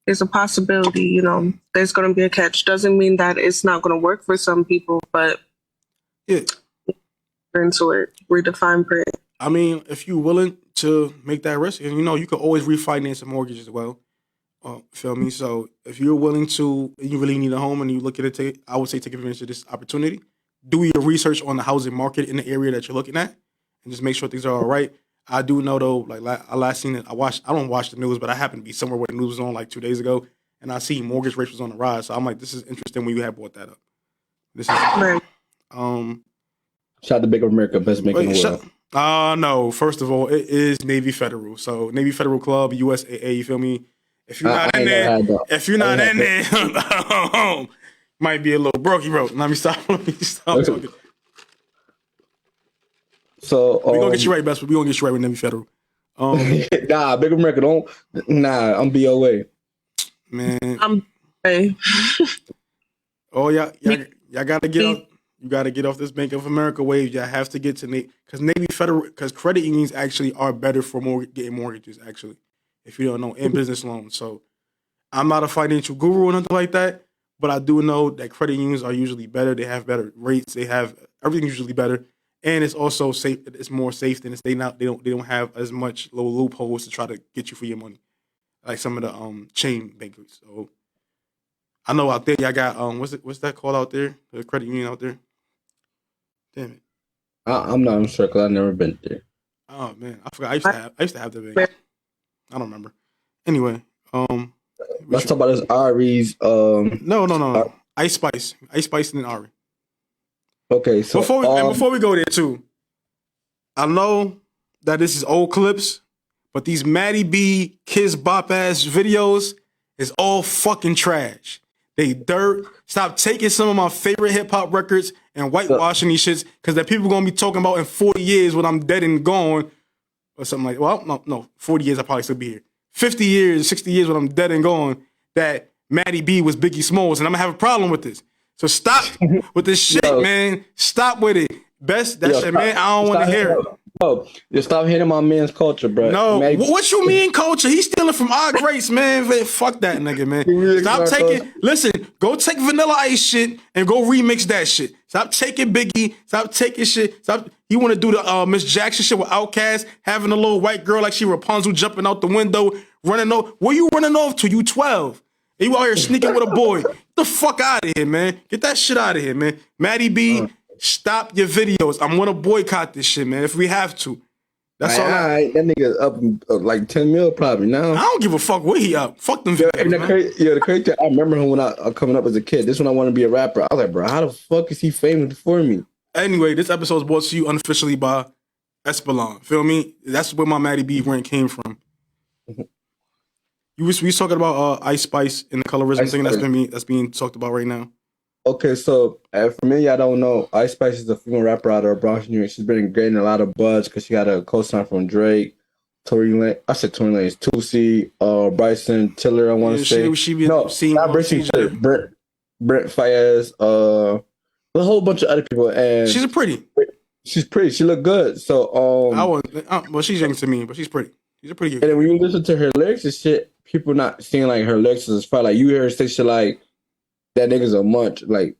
it's a possibility. There's going to be a catch. Doesn't mean that it's not going to work for some people, but into it, redefine print. I mean, if you're willing to make that risk, and you could always refinance a mortgage as well. Feel me? So if you're willing to, you really need a home, and you look at it, I would say take advantage of this opportunity. Do your research on the housing market in the area that you're looking at, and just make sure things are all right. I do know though, like I last seen it. I don't watch the news, but I happened to be somewhere where the news was on like 2 days ago, and I see mortgage rates was on the rise. So I'm like, this is interesting when you have brought that up. This is right. Shout out to Big America, best making the world. No. First of all, it is Navy Federal. So Navy Federal Club, USAA. You feel me? If you're not in there, might be a little brokey broke. Let me stop talking. So we're gonna get you right, Best. We're gonna get you right with Navy Federal. Nah, Big America don't. Nah, I'm BOA. Man, I'm BOA. Oh y'all gotta get off. You gotta get off this Bank of America wave. You have to get to Navy Federal, because credit unions actually are better for getting mortgages. Actually, if you don't know, and business loans. So I'm not a financial guru or nothing like that, but I do know that credit unions are usually better. They have better rates. They have everything usually better. And it's also safe. It's more safe than they don't have as much little loopholes to try to get you for your money, like some of the chain bankers. So I know out there y'all got what's that called out there? The credit union out there. Damn it. I'm not sure because I've never been there. Oh man, I forgot. I used to have the bank. I don't remember. Anyway, let's talk about this Ari's. No. Ice Spice and Ari. Okay, so before we go there too, I know that this is old clips, but these Maddie B Kids Bop ass videos is all fucking trash. They dirt. Stop taking some of my favorite hip hop records and whitewashing these shits, because that people gonna be talking about in 40 years when I'm dead and gone, or something like. Well, no, 40 years I probably still be here. 50 years, 60 years when I'm dead and gone, that Maddie B was Biggie Smalls, and I'm gonna have a problem with this. So stop with this shit, man. Stop with it. Best, that shit, man. I don't want to hear it. Bro, just stop hating my man's culture, bro. No, what you mean culture? He's stealing from our greats, man. Fuck that nigga, man. Stop taking. Listen, go take Vanilla Ice shit and go remix that shit. Stop taking Biggie. Stop taking shit. Stop. You want to do the Miss Jackson shit with Outkast, having a little white girl like she Rapunzel jumping out the window, running off. Where you running off to? You 12. And you out here sneaking with a boy. Get the fuck out of here, man. Get that shit out of here, man. Maddie B. Stop your videos. I'm gonna boycott this shit, man. If we have to, that's all. Right. That nigga up like 10 mil probably now. I don't give a fuck where he up. Fuck them videos, man. The crazy. I remember him when I coming up as a kid. This when I want to be a rapper. I was like, bro, how the fuck is he famous before me? Anyway, this episode is brought to you unofficially by Espelon. Feel me? That's where my Maddie B rant came from. We was talking about Ice Spice and the colorism thing that's being talked about right now. Okay, so for me, I don't know. Ice Spice is a female rapper out of Bronx, New York. She's been getting a lot of buzz because she got a co-sign from Drake, Tory Lanez. I said Tory Lanez, Tusi, Bryson Tiller. I want to say not Bryson Tiller, Brent Fayez, a whole bunch of other people. And she's pretty. She look good. So well, she's young to me, but she's pretty. She's a pretty good. And then when you listen to her lyrics and shit, people not seeing like her lyrics as far like you hear her say shit like. That nigga's a munch, like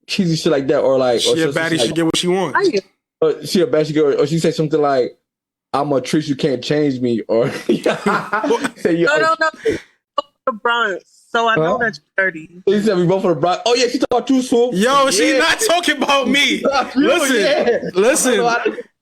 cheesy shit like that, or like she a baddie, she get what she wants. She a baddie, she get, or she say something like, "I'm a treat, you can't change me," or say, no, the Bronx. So I know that you're dirty. She said we both for the Bronx. Oh yeah, she talking about you, Swoop. Yo, she's not talking about me. Listen.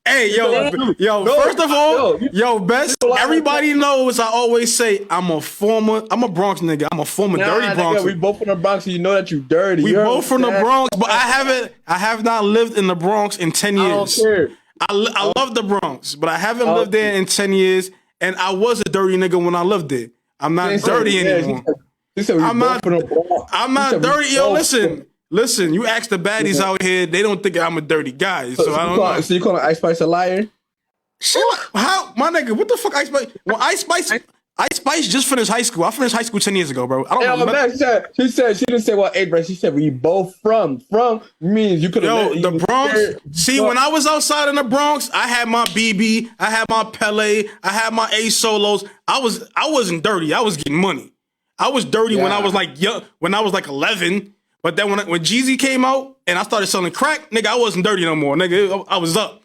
Hey, first of all, Best, everybody knows I always say I'm a Bronx nigga. I'm a former dirty Bronx. Nigga, we both from the Bronx, so you know that you dirty. We both from the Bronx, but I have not lived in the Bronx in 10 years. I don't care. I love the Bronx, but I haven't lived there in 10 years, and I was a dirty nigga when I lived there. I'm not dirty anymore. I'm not dirty. Yo, listen, you ask the baddies out here, they don't think I'm a dirty guy. So I don't know. So you calling Ice Spice a liar? Shit, how? My nigga, what the fuck Ice Spice? Well, Ice Spice just finished high school. I finished high school 10 years ago, bro. I don't know. Man, she didn't say what age, bro. She said we both from means you could have. Yo, the Bronx. See, when I was outside in the Bronx, I had my BB, I had my Pele, I had my A solos. I wasn't dirty. I was getting money. I was dirty when I was like young, when I was like 11. But then when Jeezy came out and I started selling crack, nigga, I wasn't dirty no more, nigga. I was up.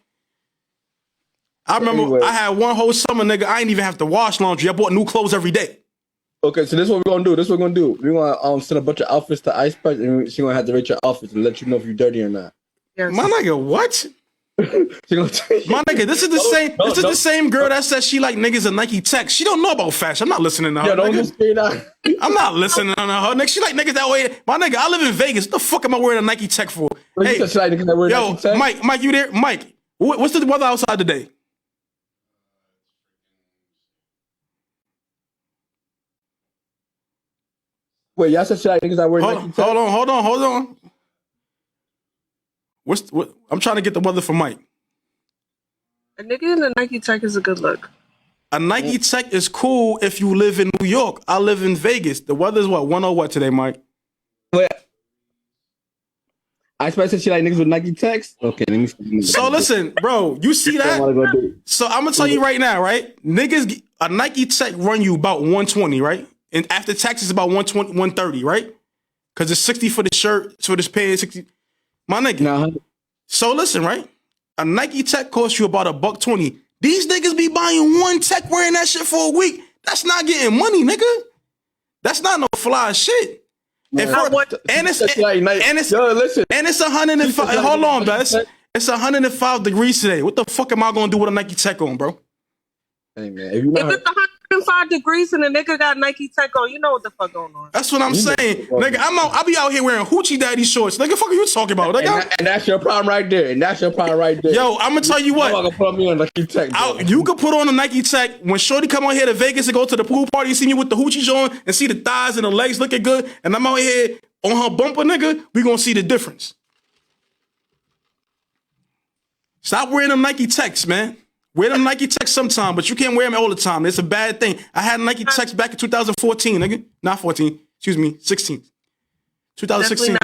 I remember I had one whole summer, nigga. I ain't even have to wash laundry. I bought new clothes every day. Okay, so this is what we're gonna do. We're gonna send a bunch of outfits to Ice Spice, and she's gonna have to rate your outfits and let you know if you're dirty or not. Yes. My nigga, what? My nigga, this is the same. This is the same girl that says she like niggas in Nike Tech. She don't know about fashion. I'm not listening to her. I'm not listening to her. Nigga, she like niggas that way. My nigga, I live in Vegas. What the fuck am I wearing a Nike Tech for? Hey, yo, Mike, you there? Mike, what's the weather outside today? Wait, y'all said she like niggas that wear Nike Tech? Hold on. I'm trying to get the weather for Mike. A nigga in a Nike Tech is a good look. A Nike Tech is cool if you live in New York. I live in Vegas. The weather is what? 101 today, Mike? Wait. I said she like niggas with Nike Techs? Okay, let me see. So listen, bro, you see that? So I'm going to tell you right now, right? Niggas, a Nike Tech run you about 120, right? And after taxes, about 120, 130, right? Because it's 60 for the shirt, for this pants, 60. My nigga. Nah. So listen, right? A Nike Tech costs you about $120. These niggas be buying one Tech wearing that shit for a week. That's not getting money, nigga. That's not no fly shit. And it's 105. Hold on, Bess. It's 105 degrees today. What the fuck am I gonna do with a Nike Tech on, bro? Hey man, if it's 105 degrees and a nigga got Nike Tech on, you know what the fuck going on. That's what I'm saying, nigga. I be out here wearing hoochie daddy shorts. Nigga, fuck are you talking about? And that's your problem right there. Yo, I'm gonna tell you what. I'm gonna put me on Nike Tech. You can put on a Nike Tech when Shorty come out here to Vegas and go to the pool party and see me with the hoochies on and see the thighs and the legs looking good, and I'm out here on her bumper, nigga. We gonna see the difference. Stop wearing them Nike Techs, man. Wear them Nike Techs sometime, but you can't wear them all the time. It's a bad thing. I had Nike Techs back in 2014, nigga. Not 14. Excuse me, 16. 2016.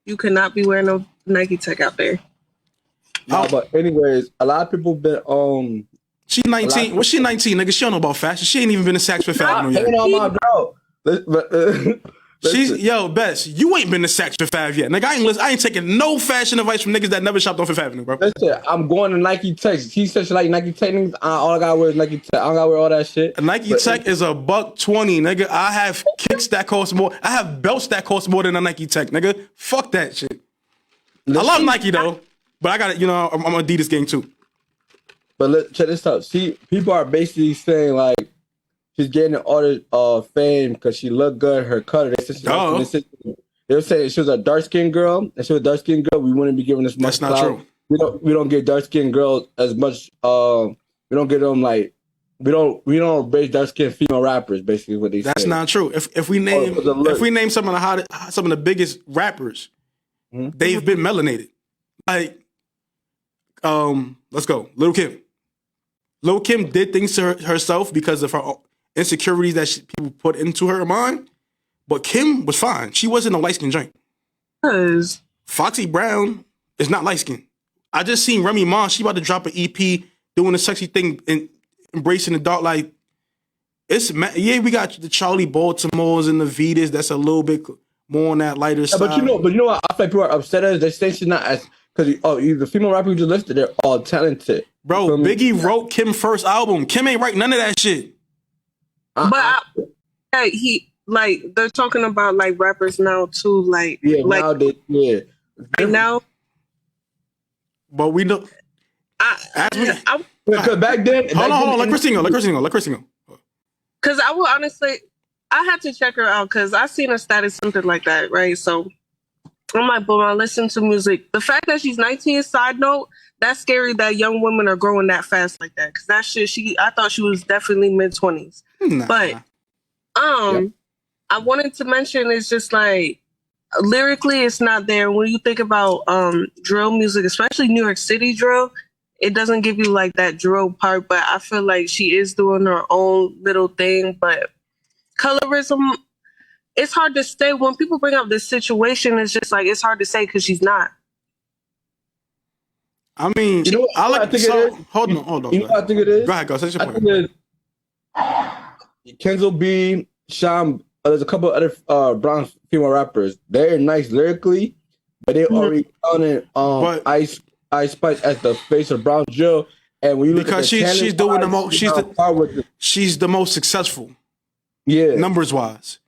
You cannot be wearing no Nike Tech out there. No, but anyways, a lot of people been She 19. Well, she 19, nigga. She don't know about fashion. She ain't even been to Saks Fifth Avenue yet. On my girl. Yo, Bess, you ain't been to Saks Fifth Avenue yet. Nigga, I ain't taking no fashion advice from niggas that never shopped on Fifth Avenue, bro. Listen, I'm going to Nike Tech. He said she like Nike Tech niggas. All I gotta wear is Nike Tech. I don't gotta wear all that shit. Nike Tech is $120, nigga. I have kicks that cost more. I have belts that cost more than a Nike Tech, nigga. Fuck that shit. Listen, I love Nike though, but I got it. You know, I'm Adidas gang too. But check this out. See, people are basically saying like she's getting all the fame because she looked good, her color. They were saying she was a dark skinned girl, and she was a dark skinned girl. We wouldn't be giving this much. That's not true. We don't give dark skinned girls as much. We don't get them like we don't base dark skinned female rappers. Basically, what they say. That's not true. If we name some of the biggest rappers, they've been melanated. Like, let's go, Lil' Kim. Lil' Kim did things to herself because of her insecurities that people put into her mind. But Kim was fine. She wasn't a light-skinned joint. Foxy Brown is not light-skinned. I just seen Remy Ma. She about to drop an EP doing a sexy thing and embracing the dark light. We got the Charlie Baltimores and the Vitas. That's a little bit more on that lighter side. But you know what? I feel like people are upset at us. They say she's not as because the female rappers you just listed, they're all talented. Bro, Biggie wrote Kim's first album. Kim ain't write none of that shit. They're talking about like rappers now too, like right now. But we know. Because back then, hold on, let Christine go. Because I will honestly, I had to check her out because I seen her status something like that, right? So I'm like, boom, I listen to music. The fact that she's 19, side note, that's scary that young women are growing that fast like that. Because that shit, I thought she was definitely mid-20s. Nah. But I wanted to mention it's just like lyrically it's not there. When you think about drill music, especially New York City drill, it doesn't give you like that drill part, but I feel like she is doing her own little thing. But colorism, it's hard to say. When people bring up this situation, it's just like it's hard to say because she's not. I mean, you know what, hold on. You know what I think it is? Go ahead, go. Say your point. Kenzo B, Sham, there's a couple of other brown female rappers. They're nice lyrically, but they already counted Ice Spice as the face of Brown Jill. And when you look at she's doing the most, she's the most successful. Yeah, numbers wise.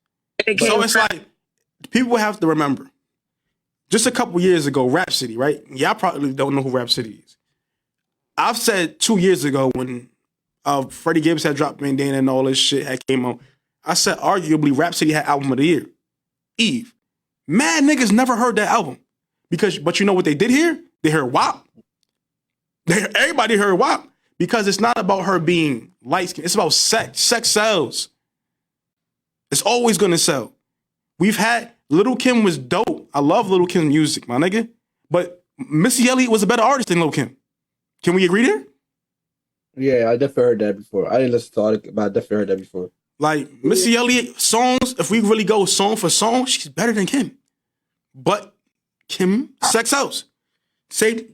So it's like people have to remember. Just a couple years ago, Rhapsody, right? Y'all probably don't know who Rhapsody is. I've said 2 years ago when Freddie Gibbs had dropped Bandana and all this shit had came out, I said arguably Rhapsody had album of the year. Eve. Mad niggas never heard that album. But you know what they did hear? They heard WAP. Everybody heard WAP. Because it's not about her being light-skinned. It's about sex. Sex sells. It's always gonna sell. We've had Lil' Kim was dope. I love Lil' Kim's music, my nigga. But Missy Elliott was a better artist than Lil' Kim. Can we agree there? Yeah, I definitely heard that before. I didn't listen to it, but I definitely heard that before. Like Missy Elliott songs, if we really go song for song, she's better than Kim. But Kim sex sells. Same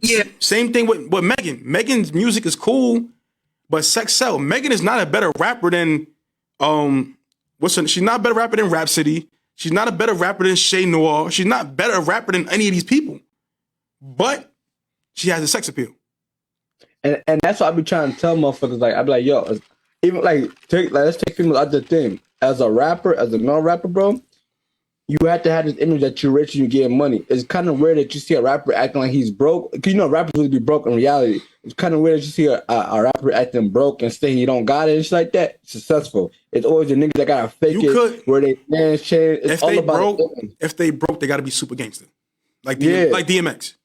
thing with Megan. Megan's music is cool, but sex sells. Megan is not a better rapper than she's not a better rapper than Rhapsody. She's not a better rapper than Shay Noir. She's not a better rapper than any of these people. But she has a sex appeal. And that's what I be trying to tell motherfuckers. Like, I be like, yo, even let's take females out the thing. As a rapper, as a male rapper, bro, you have to have this image that you're rich and you getting money. It's kind of weird that you see a rapper acting like he's broke. Because you know rappers really be broke in reality. It's kind of weird that you see a rapper acting broke and saying he don't got it and shit like that. Successful. It's always the niggas that gotta fake where they dance change. It's all about if they broke, they gotta be super gangster. Like DMX.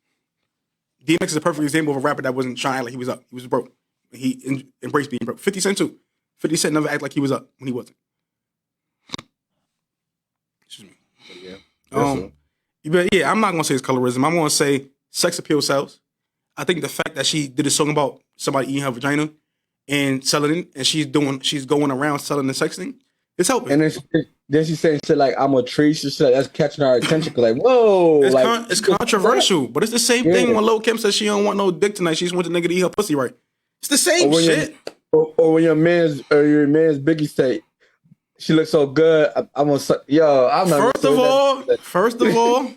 DMX is a perfect example of a rapper that wasn't trying like he was up. He was broke. He embraced being broke. 50 Cent too. 50 Cent never acted like he was up when he wasn't. Excuse me. Yeah. I'm not gonna say it's colorism. I'm gonna say sex appeal sells. I think the fact that she did a song about somebody eating her vagina and selling it, and she's going around selling the sex thing, it's helping. And then she's saying shit like I'm a tree. Shit like that's catching our attention. Cause like, whoa, it's controversial, but it's the same thing when Lil Kim says she don't want no dick tonight. She just wants the nigga to eat her pussy right. It's the same shit. Or when your man's Biggie say she looks so good, I'm gonna I'm not. First of all,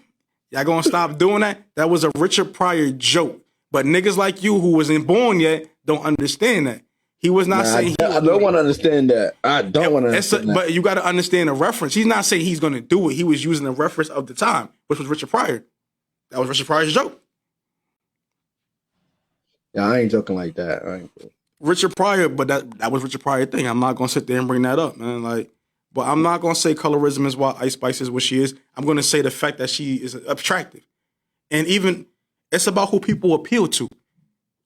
y'all gonna stop doing that. That was a Richard Pryor joke. But niggas like you who wasn't born yet don't understand that. He was not saying. I don't want to understand that. I don't want to understand that. But you got to understand the reference. He's not saying he's going to do it. He was using the reference of the time, which was Richard Pryor. That was Richard Pryor's joke. Yeah, I ain't joking like that. Richard Pryor, but that was Richard Pryor thing. I'm not going to sit there and bring that up, man. Like, but I'm not going to say colorism is why Ice Spice is what she is. I'm going to say the fact that she is attractive. And even, it's about who people appeal to.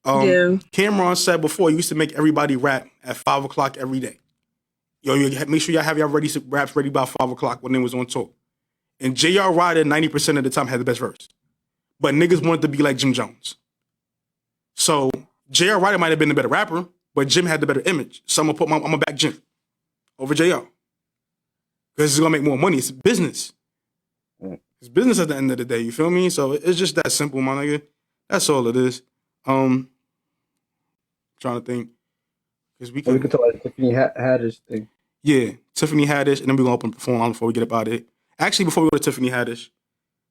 Cameron said before, he used to make everybody rap at 5 o'clock every day. You make sure y'all have y'all raps ready by 5 o'clock when they was on tour. And J.R. Ryder, 90% of the time, had the best verse. But niggas wanted to be like Jim Jones. So J.R. Ryder might have been the better rapper, but Jim had the better image. So I'm gonna back Jim over J.R. Because it's gonna make more money. It's business. It's business at the end of the day, you feel me? So it's just that simple, my nigga. That's all it is. Trying to think, because we can talk about the Tiffany Haddish thing. Yeah, Tiffany Haddish, and then we're gonna open the phone line before we get up out of it. Actually, before we go to Tiffany Haddish,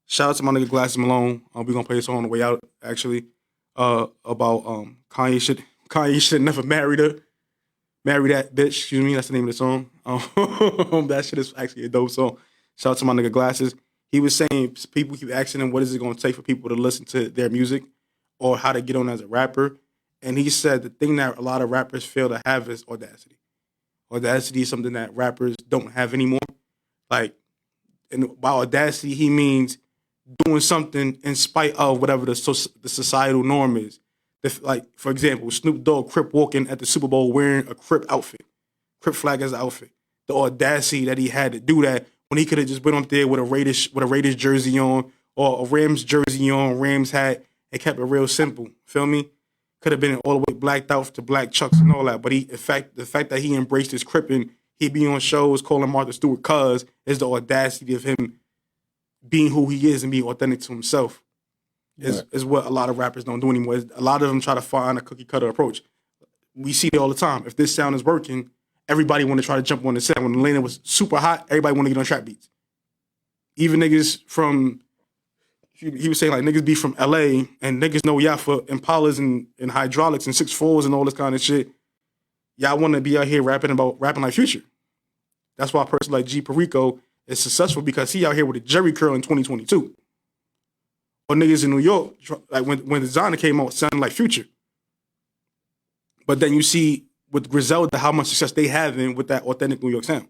shout out to my nigga Glasses Malone. We're gonna play a song on the way out. Actually, about Kanye should never marry that bitch. Excuse me, that's the name of the song. That shit is actually a dope song. Shout out to my nigga Glasses. He was saying people keep asking him what is it gonna take for people to listen to their music or how to get on as a rapper. And he said the thing that a lot of rappers fail to have is audacity. Audacity is something that rappers don't have anymore. Like, and by audacity, he means doing something in spite of whatever the societal norm is. Like, for example, Snoop Dogg Crip walking at the Super Bowl wearing a Crip outfit. Crip flag as an outfit. The audacity that he had to do that when he could have just went up there with a Raiders jersey on or a Rams jersey on, Rams hat, and kept it real simple. Feel me? Could have been all the way blacked out to black chucks and all that. But the fact that he embraced his cripping, he'd be on shows calling Martha Stewart cuz, is the audacity of him being who he is and being authentic to himself. Is what a lot of rappers don't do anymore. A lot of them try to find a cookie cutter approach. We see it all the time. If this sound is working, everybody want to try to jump on the sound. When Atlanta was super hot, everybody want to get on trap beats. Even niggas from... He was saying like niggas be from LA and niggas know y'all for Impalas and hydraulics and 6'4s and all this kind of shit. Y'all want to be out here rapping like Future. That's why a person like G Perico is successful because he out here with a Jerry curl in 2022. Or niggas in New York, like when Designer came out, sounded like Future. But then you see with Griselda how much success they having with that authentic New York sound.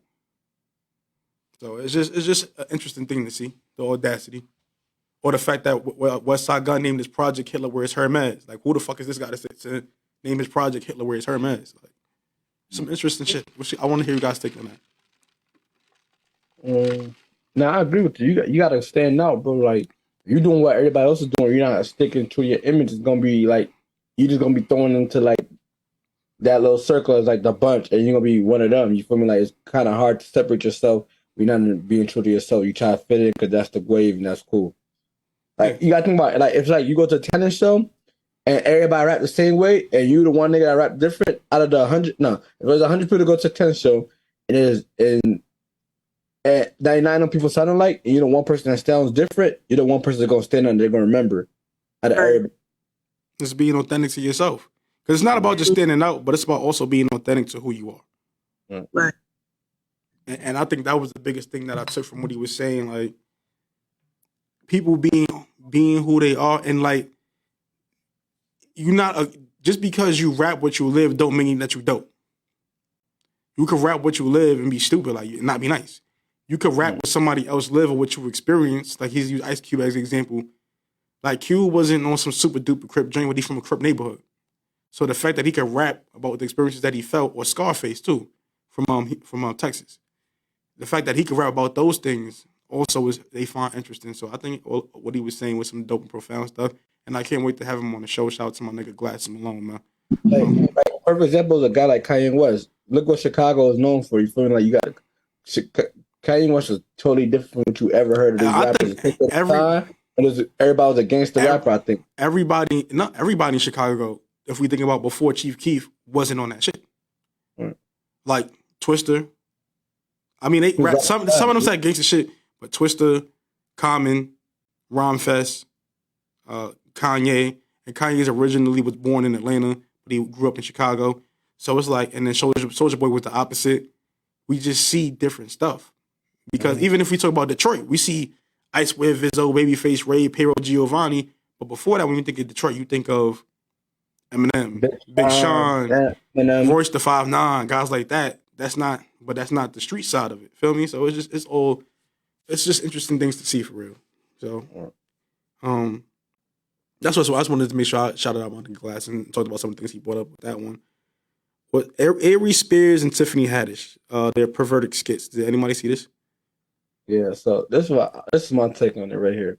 So it's just an interesting thing to see, the audacity. Or the fact that Westside Gun named his project Hitler Wears Hermes. Like, who the fuck is this guy to name his project Hitler Wears Hermes? Like, some interesting shit. I want to hear you guys take on that. Now, I agree with you. You got to stand out, bro. Like, you doing what everybody else is doing. You're not sticking to your image. It's going to be like, you're just going to be thrown into, like, that little circle as, like, the bunch. And you're going to be one of them. You feel me? Like, it's kind of hard to separate yourself. You're not being true to yourself. You try to fit in because that's the wave and that's cool. Like, you gotta think about it. Like, if like you go to a tennis show and everybody rap the same way and you the one nigga that rap different out of the 100, no. If there's 100 people to go to a tennis show and 99 of people sound alike and you're the one person that sounds different, you're the one person that's gonna stand on they're gonna remember. Out of everybody. Just being authentic to yourself. Because it's not about just standing out, but it's about also being authentic to who you are. Right. And I think that was the biggest thing that I took from what he was saying. Like, people being who they are, and like, you're not just because you rap what you live don't mean that you dope. You could rap what you live and be stupid, like, not be nice. You could rap what somebody else live or what you experienced. Like, he's used Ice Cube as an example. Like, Cube wasn't on some super duper Crip joint, but he's from a Crip neighborhood. So the fact that he could rap about the experiences that he felt, or Scarface too, from Texas. The fact that he could rap about those things also they find interesting. So I think what he was saying was some dope and profound stuff. And I can't wait to have him on the show. Shout out to my nigga Glasses Malone, man. Like, perfect example is a guy like Kanye West. Look what Chicago is known for. You feel me? Like, you got Kanye West was totally different from what you ever heard of these rappers. Everybody was a gangster rapper, I think. Not everybody in Chicago, if we think about before Chief Keef, wasn't on that shit. Right. Like Twister. I mean, some of them said gangster shit, but Twister, Common, Romfest, Kanye, and Kanye originally was born in Atlanta, but he grew up in Chicago. So it's like, and then Soulja Boy was the opposite. We just see different stuff. Because even if we talk about Detroit, we see Ice Wave, Vizzo, Babyface, Ray, Payroll, Giovanni. But before that, when you think of Detroit, you think of Eminem, Big Sean, Royce the 5'9", guys like that. That's not the street side of it. Feel me? So it's just interesting things to see for real. So, that's what I just wanted to make sure I shouted out my nigga Glass and talked about some of the things he brought up with that one. But Aries Spears and Tiffany Haddish, their perverted skits. Did anybody see this? Yeah. So this is my take on it right here.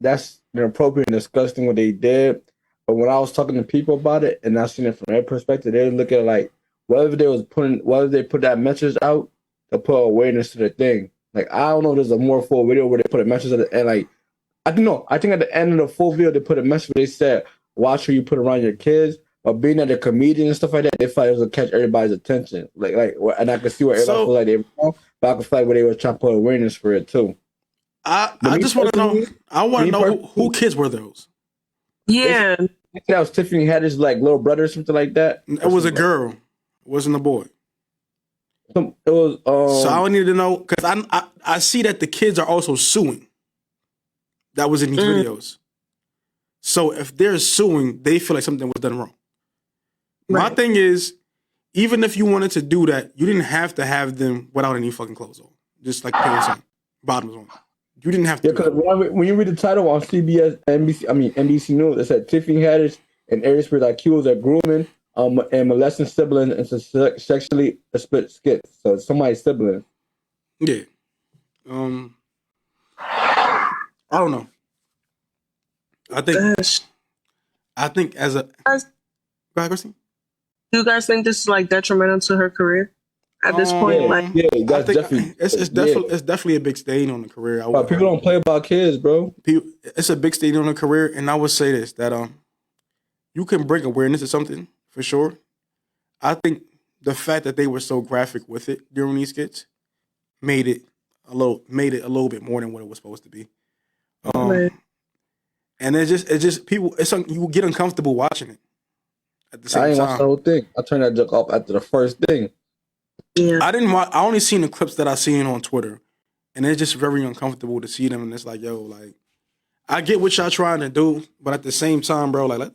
That's inappropriate and disgusting what they did. But when I was talking to people about it and I seen it from their perspective, they look at it like whether they put that message out to put awareness to the thing. Like I don't know if there's a more full video where they put a message at the end. Like I think at the end of the full video they put a message where they said, watch who you put around your kids. But being that a comedian and stuff like that, they thought it was gonna catch everybody's attention. Like and I could see where everybody feel like they were wrong, but I could feel like where they were trying to put awareness for it too. I just want to know. I want to know who kids were those. Yeah, that was Tiffany Haddish, like little brother or something like that. It was a girl. It wasn't a boy. It was. So I need to know because I see that the kids are also suing. That was in these videos. So if they're suing, they feel like something was done wrong. Right. My thing is, even if you wanted to do that, you didn't have to have them without any fucking clothes on, just like pants on, bottoms on. You didn't have to. Yeah, because when you read the title on NBC News, it said Tiffany Haddish and Aries Spears accused of grooming and molesting siblings into sexually explicit skits. So it's somebody's sibling. Yeah. I don't know. I think as a. Go ahead, Christine. Do you guys think this is like detrimental to her career at this point? It's definitely a big stain on the career. People don't play about kids, bro. It's a big stain on the career, and I would say this that you can bring awareness to something for sure. I think the fact that they were so graphic with it during these skits made it a little bit more than what it was supposed to be. And it's just people. You will get uncomfortable watching it. At the same time, I didn't watch the whole thing. I turned that joke off after the first thing. Yeah. I only seen the clips that I seen on Twitter, and it's just very uncomfortable to see them. And it's like, yo, like, I get what y'all trying to do, but at the same time, bro, like,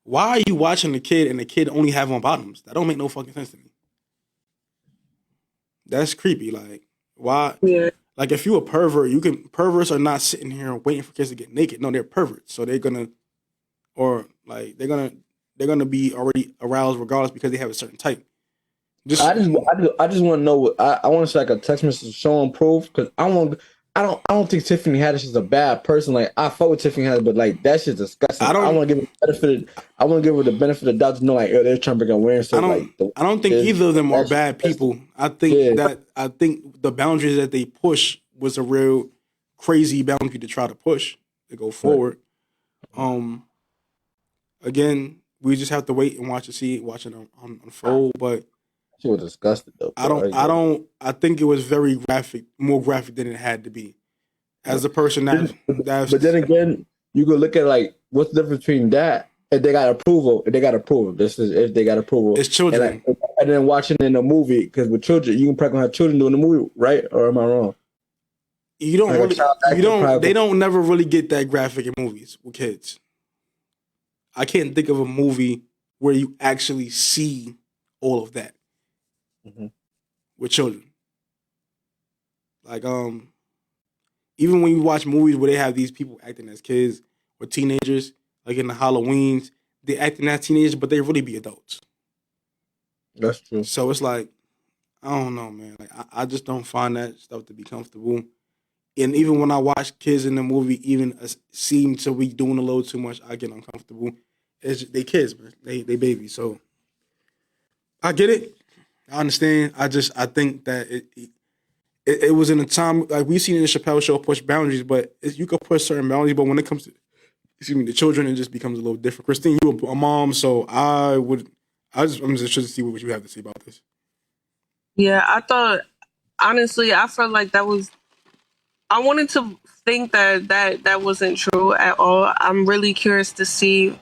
why are you watching the kid and the kid only have on bottoms? That don't make no fucking sense to me. That's creepy. Like, why? Yeah. Like, if you a pervert, perverts are not sitting here waiting for kids to get naked. No, they're perverts, so they're gonna be already aroused regardless because they have a certain type. I just want to know. I want to see like a text message showing proof because I don't think Tiffany Haddish is a bad person. Like I fuck with Tiffany Haddish, but like that shit's disgusting. I want to give her the benefit of the doubt to know like they're trying to bring awareness. So, I don't think either of them are bad people. I think the boundaries that they push was a real crazy boundary to try to push to go forward. Right. Again, we just have to wait and watch it unfold. But she was disgusted though. I think it was very graphic, more graphic than it had to be. As a person but then again, you could look at like what's the difference between that and they got approval. This is if they got approval. It's children. And then watching in a movie because with children, you can probably have children doing the movie, right? Or am I wrong? You don't they don't never really get that graphic in movies with kids. I can't think of a movie where you actually see all of that with children. Like, even when you watch movies where they have these people acting as kids or teenagers, like in the Halloweens, they acting as teenagers, but they really be adults. That's true. So it's like, I don't know, man. Like, I just don't find that stuff to be comfortable. And even when I watch kids in the movie even seem to be doing a little too much, I get uncomfortable. It's just, they kids, man. They babies. So I get it. I understand. I think that it was in a time like we've seen in the Chappelle Show push boundaries, but you could push certain boundaries. But when it comes to the children, it just becomes a little different. Christine, you a mom, so I'm just interested to see what you have to say about this. Yeah, I thought honestly, I felt like that was. I wanted to think that wasn't true at all. I'm really curious to see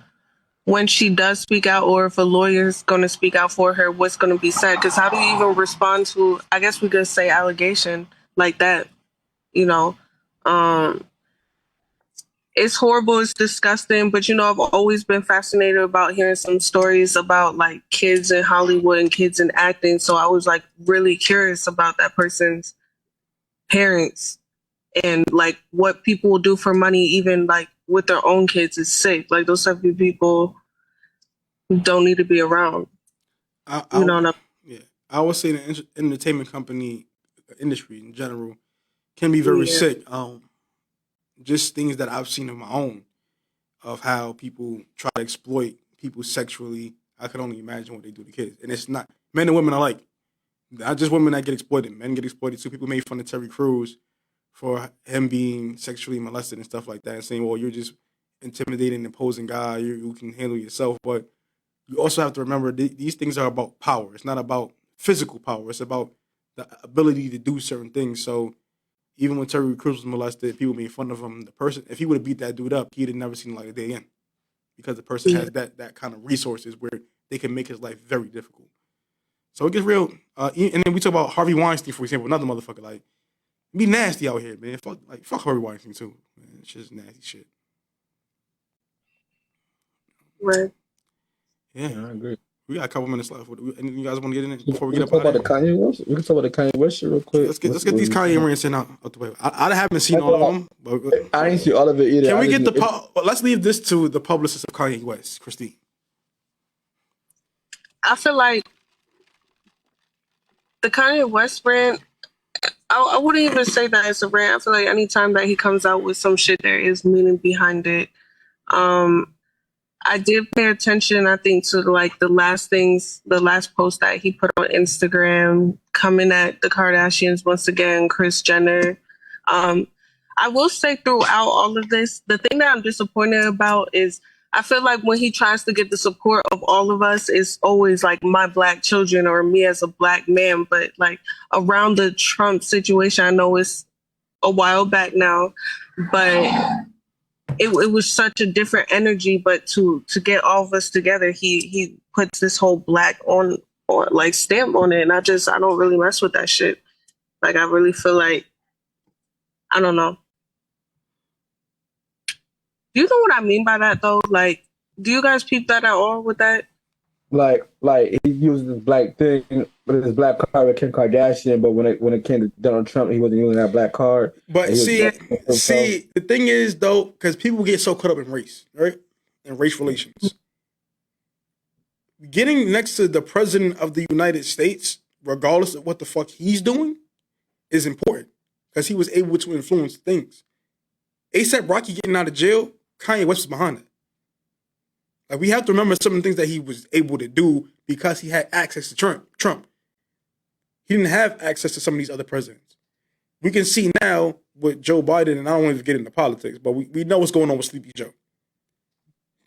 when she does speak out, or if a lawyer's going to speak out for her, what's going to be said. Because how do you even respond to? I guess we could say allegation like that. You know, it's horrible, it's disgusting, but I've always been fascinated about hearing some stories about like kids in Hollywood and kids in acting. So I was like really curious about that person's parents and like what people will do for money, even like with their own kids, is sick. Like those type of people don't need to be around. I would say the entertainment company industry in general can be very sick. Just things that I've seen of my own of how people try to exploit people sexually. I can only imagine what they do to kids. And it's not men and women alike. Not just women that get exploited. Men get exploited too. People made fun of Terry Crews for him being sexually molested and stuff like that and saying, well, you're just intimidating and imposing guy. You can handle yourself. But you also have to remember these things are about power. It's not about physical power. It's about the ability to do certain things. So even when Terry Crews was molested, people made fun of him. The person, if he would have beat that dude up, he'd have never seen like a day again, because the person has that kind of resources where they can make his life very difficult. So it gets real. And then we talk about Harvey Weinstein, for example, another motherfucker. Like, be nasty out here, man. Fuck Harvey Weinstein too, man. It's just nasty shit. Right. Yeah, I agree. We got a couple minutes left. Anything you guys want to get in it before we get up out of here? We can talk about the Kanye West shit real quick. Let's get these Kanye rants in out the way. I haven't seen all of them. But I ain't see all of it either. Can we get let's leave this to the publicist of Kanye West, Christine. I feel like the Kanye West rant, I wouldn't even say that it's a rant. I feel like anytime that he comes out with some shit, there is meaning behind it. I did pay attention, I think, to like the last post that he put on Instagram, coming at the Kardashians once again, Kris Jenner. I will say throughout all of this, the thing that I'm disappointed about is I feel like when he tries to get the support of all of us, it's always like my Black children or me as a Black man. But like around the Trump situation, I know it's a while back now, but it was such a different energy. But to get all of us together, he puts this whole Black on or like stamp on it, and I don't really mess with that shit. Like I really feel like, I don't know. Do you know what I mean by that though? Like, do you guys peep that at all with that? Like he used this black thing with his black card with Kim Kardashian, but when it came to Donald Trump, he wasn't using that black card. But see, the thing is though, because people get so caught up in race, right? And race relations. Getting next to the president of the United States, regardless of what the fuck he's doing, is important because he was able to influence things. A$AP Rocky getting out of jail, Kanye West was behind it. Like, we have to remember some of the things that he was able to do because he had access to Trump. He didn't have access to some of these other presidents. We can see now with Joe Biden, and I don't want to get into politics, but we know what's going on with Sleepy Joe.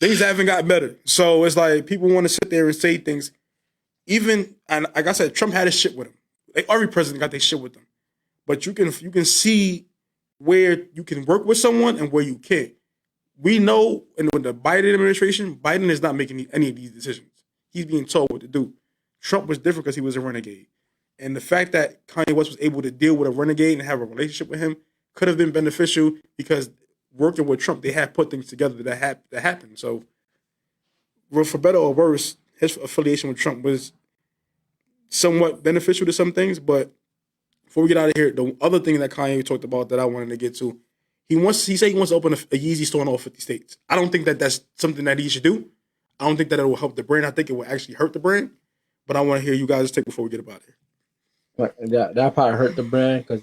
Things haven't gotten better. So it's like people want to sit there and say things. Even, and like I said, Trump had his shit with him. Like, every president got their shit with them. But you can see where you can work with someone and where you can't. We know, and with the Biden administration, Biden is not making any of these decisions. He's being told what to do. Trump was different because he was a renegade. And the fact that Kanye West was able to deal with a renegade and have a relationship with him could have been beneficial because working with Trump, they had put things together that happened. So, for better or worse, his affiliation with Trump was somewhat beneficial to some things. But before we get out of here, the other thing that Kanye talked about that I wanted to get to, he said he wants to open a Yeezy store in all 50 states. I don't think that that's something that he should do. I don't think that it will help the brand. I think it will actually hurt the brand. But I want to hear you guys take before we get up out of here. That probably hurt the brand because,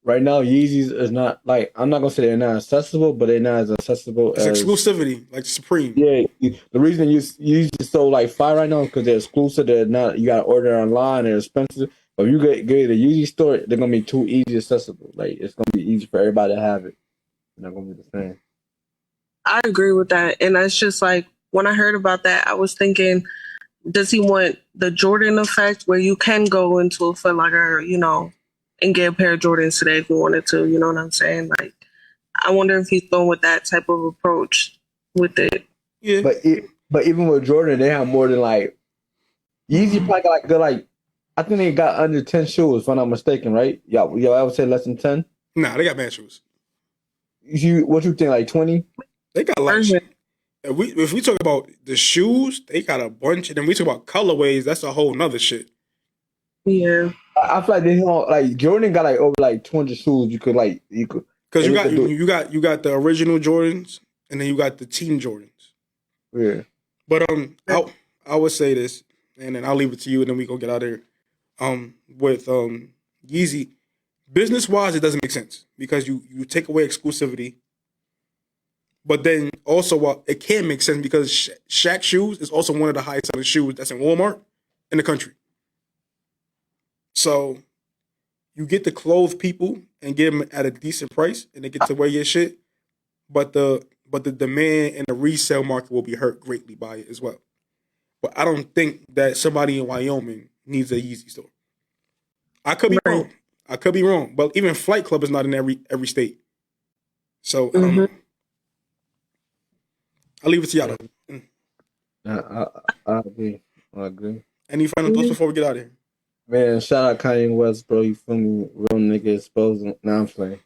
right now, Yeezys is not like, I'm not gonna say they're not accessible, but they're not as accessible It's as exclusivity, like Supreme. Yeah, the reason Yeezys is so like fire right now is because they're exclusive. They're not, you gotta order online. They're expensive. But if you get a Yeezy store, they're gonna be too easy accessible. Like it's gonna be easy for everybody to have it. It's not gonna be the same. I agree with that. And that's just like, when I heard about that, I was thinking, does he want the Jordan effect where you can go into a Foot Locker, you know, and get a pair of Jordans today if you wanted to, you know what I'm saying? Like, I wonder if he's going with that type of approach with it. Yeah. But even with Jordan, they have more than like Yeezy probably got like good like I think they got under 10 shoes if I'm not mistaken, right? Yeah, I would say less than 10. Nah, they got mad shoes. What you think, like 20? They got like if we talk about the shoes, they got a bunch, and then we talk about colorways, that's a whole nother shit. Yeah. I feel like they don't like Jordan got like over like 200 shoes you could because you got the original Jordans and then you got the team Jordans. Yeah. But I would say this, and then I'll leave it to you, and then we go get out of here. With Yeezy, business wise, it doesn't make sense because you take away exclusivity. But then also, it can make sense because Shaq shoes is also one of the highest selling shoes that's in Walmart in the country. So you get to clothe people and get them at a decent price, and they get to wear your shit. But the demand and the resale market will be hurt greatly by it as well. But I don't think that somebody in Wyoming needs a Yeezy store. I could be wrong. I could be wrong. But even Flight Club is not in every state. So I don't know. I'll leave it to y'all. I agree. I agree. Any final thoughts before we get out of here? Man, shout out Kanye West, bro. You feel me? Real nigga exposing. Nah, I'm playing.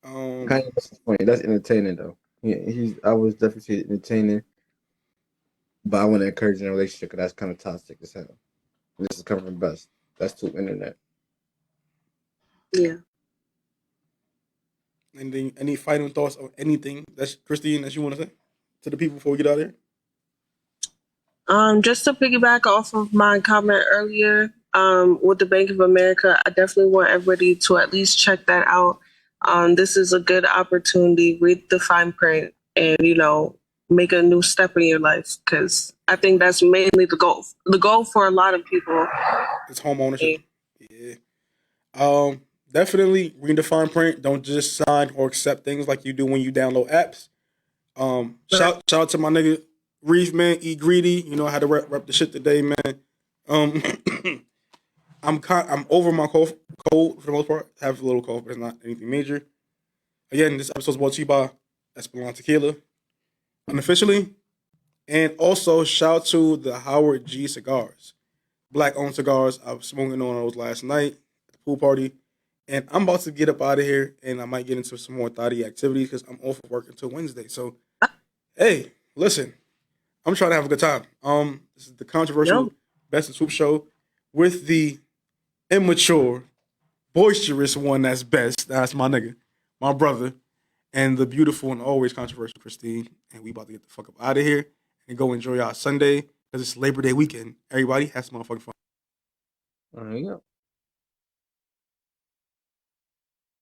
Kanye West is funny. That's entertaining though. Yeah, I was definitely entertaining, but I want to encourage in a relationship because that's kind of toxic as hell. And this is coming from Best. That's too internet. Yeah. Any final thoughts on anything that's Christine that you want to say to the people before we get out of here? Just to piggyback off of my comment earlier, with the Bank of America, I definitely want everybody to at least check that out. This is a good opportunity. Read the fine print and, you know, make a new step in your life, because I think that's mainly the goal. The goal for a lot of people. It's home ownership. Yeah. Definitely read the fine print. Don't just sign or accept things like you do when you download apps. Shout out to my nigga Reef, man. Eat greedy. You know, I had to rep the shit today, man. I'm over my cold for the most part. I have a little cold, but it's not anything major. Again, this episode is brought to you by Espelon Tequila, unofficially. And also, shout out to the Howard G cigars. Black-owned cigars. I was smoking on those last night at the pool party. And I'm about to get up out of here, and I might get into some more thotty activities because I'm off of work until Wednesday. So, hey, listen, I'm trying to have a good time. This is the controversial Best in Swoop show with the immature, boisterous one that's Best. That's my nigga, my brother, and the beautiful and always controversial Christine. And we about to get the fuck up out of here and go enjoy our Sunday because it's Labor Day weekend. Everybody has some motherfucking fun. There you go.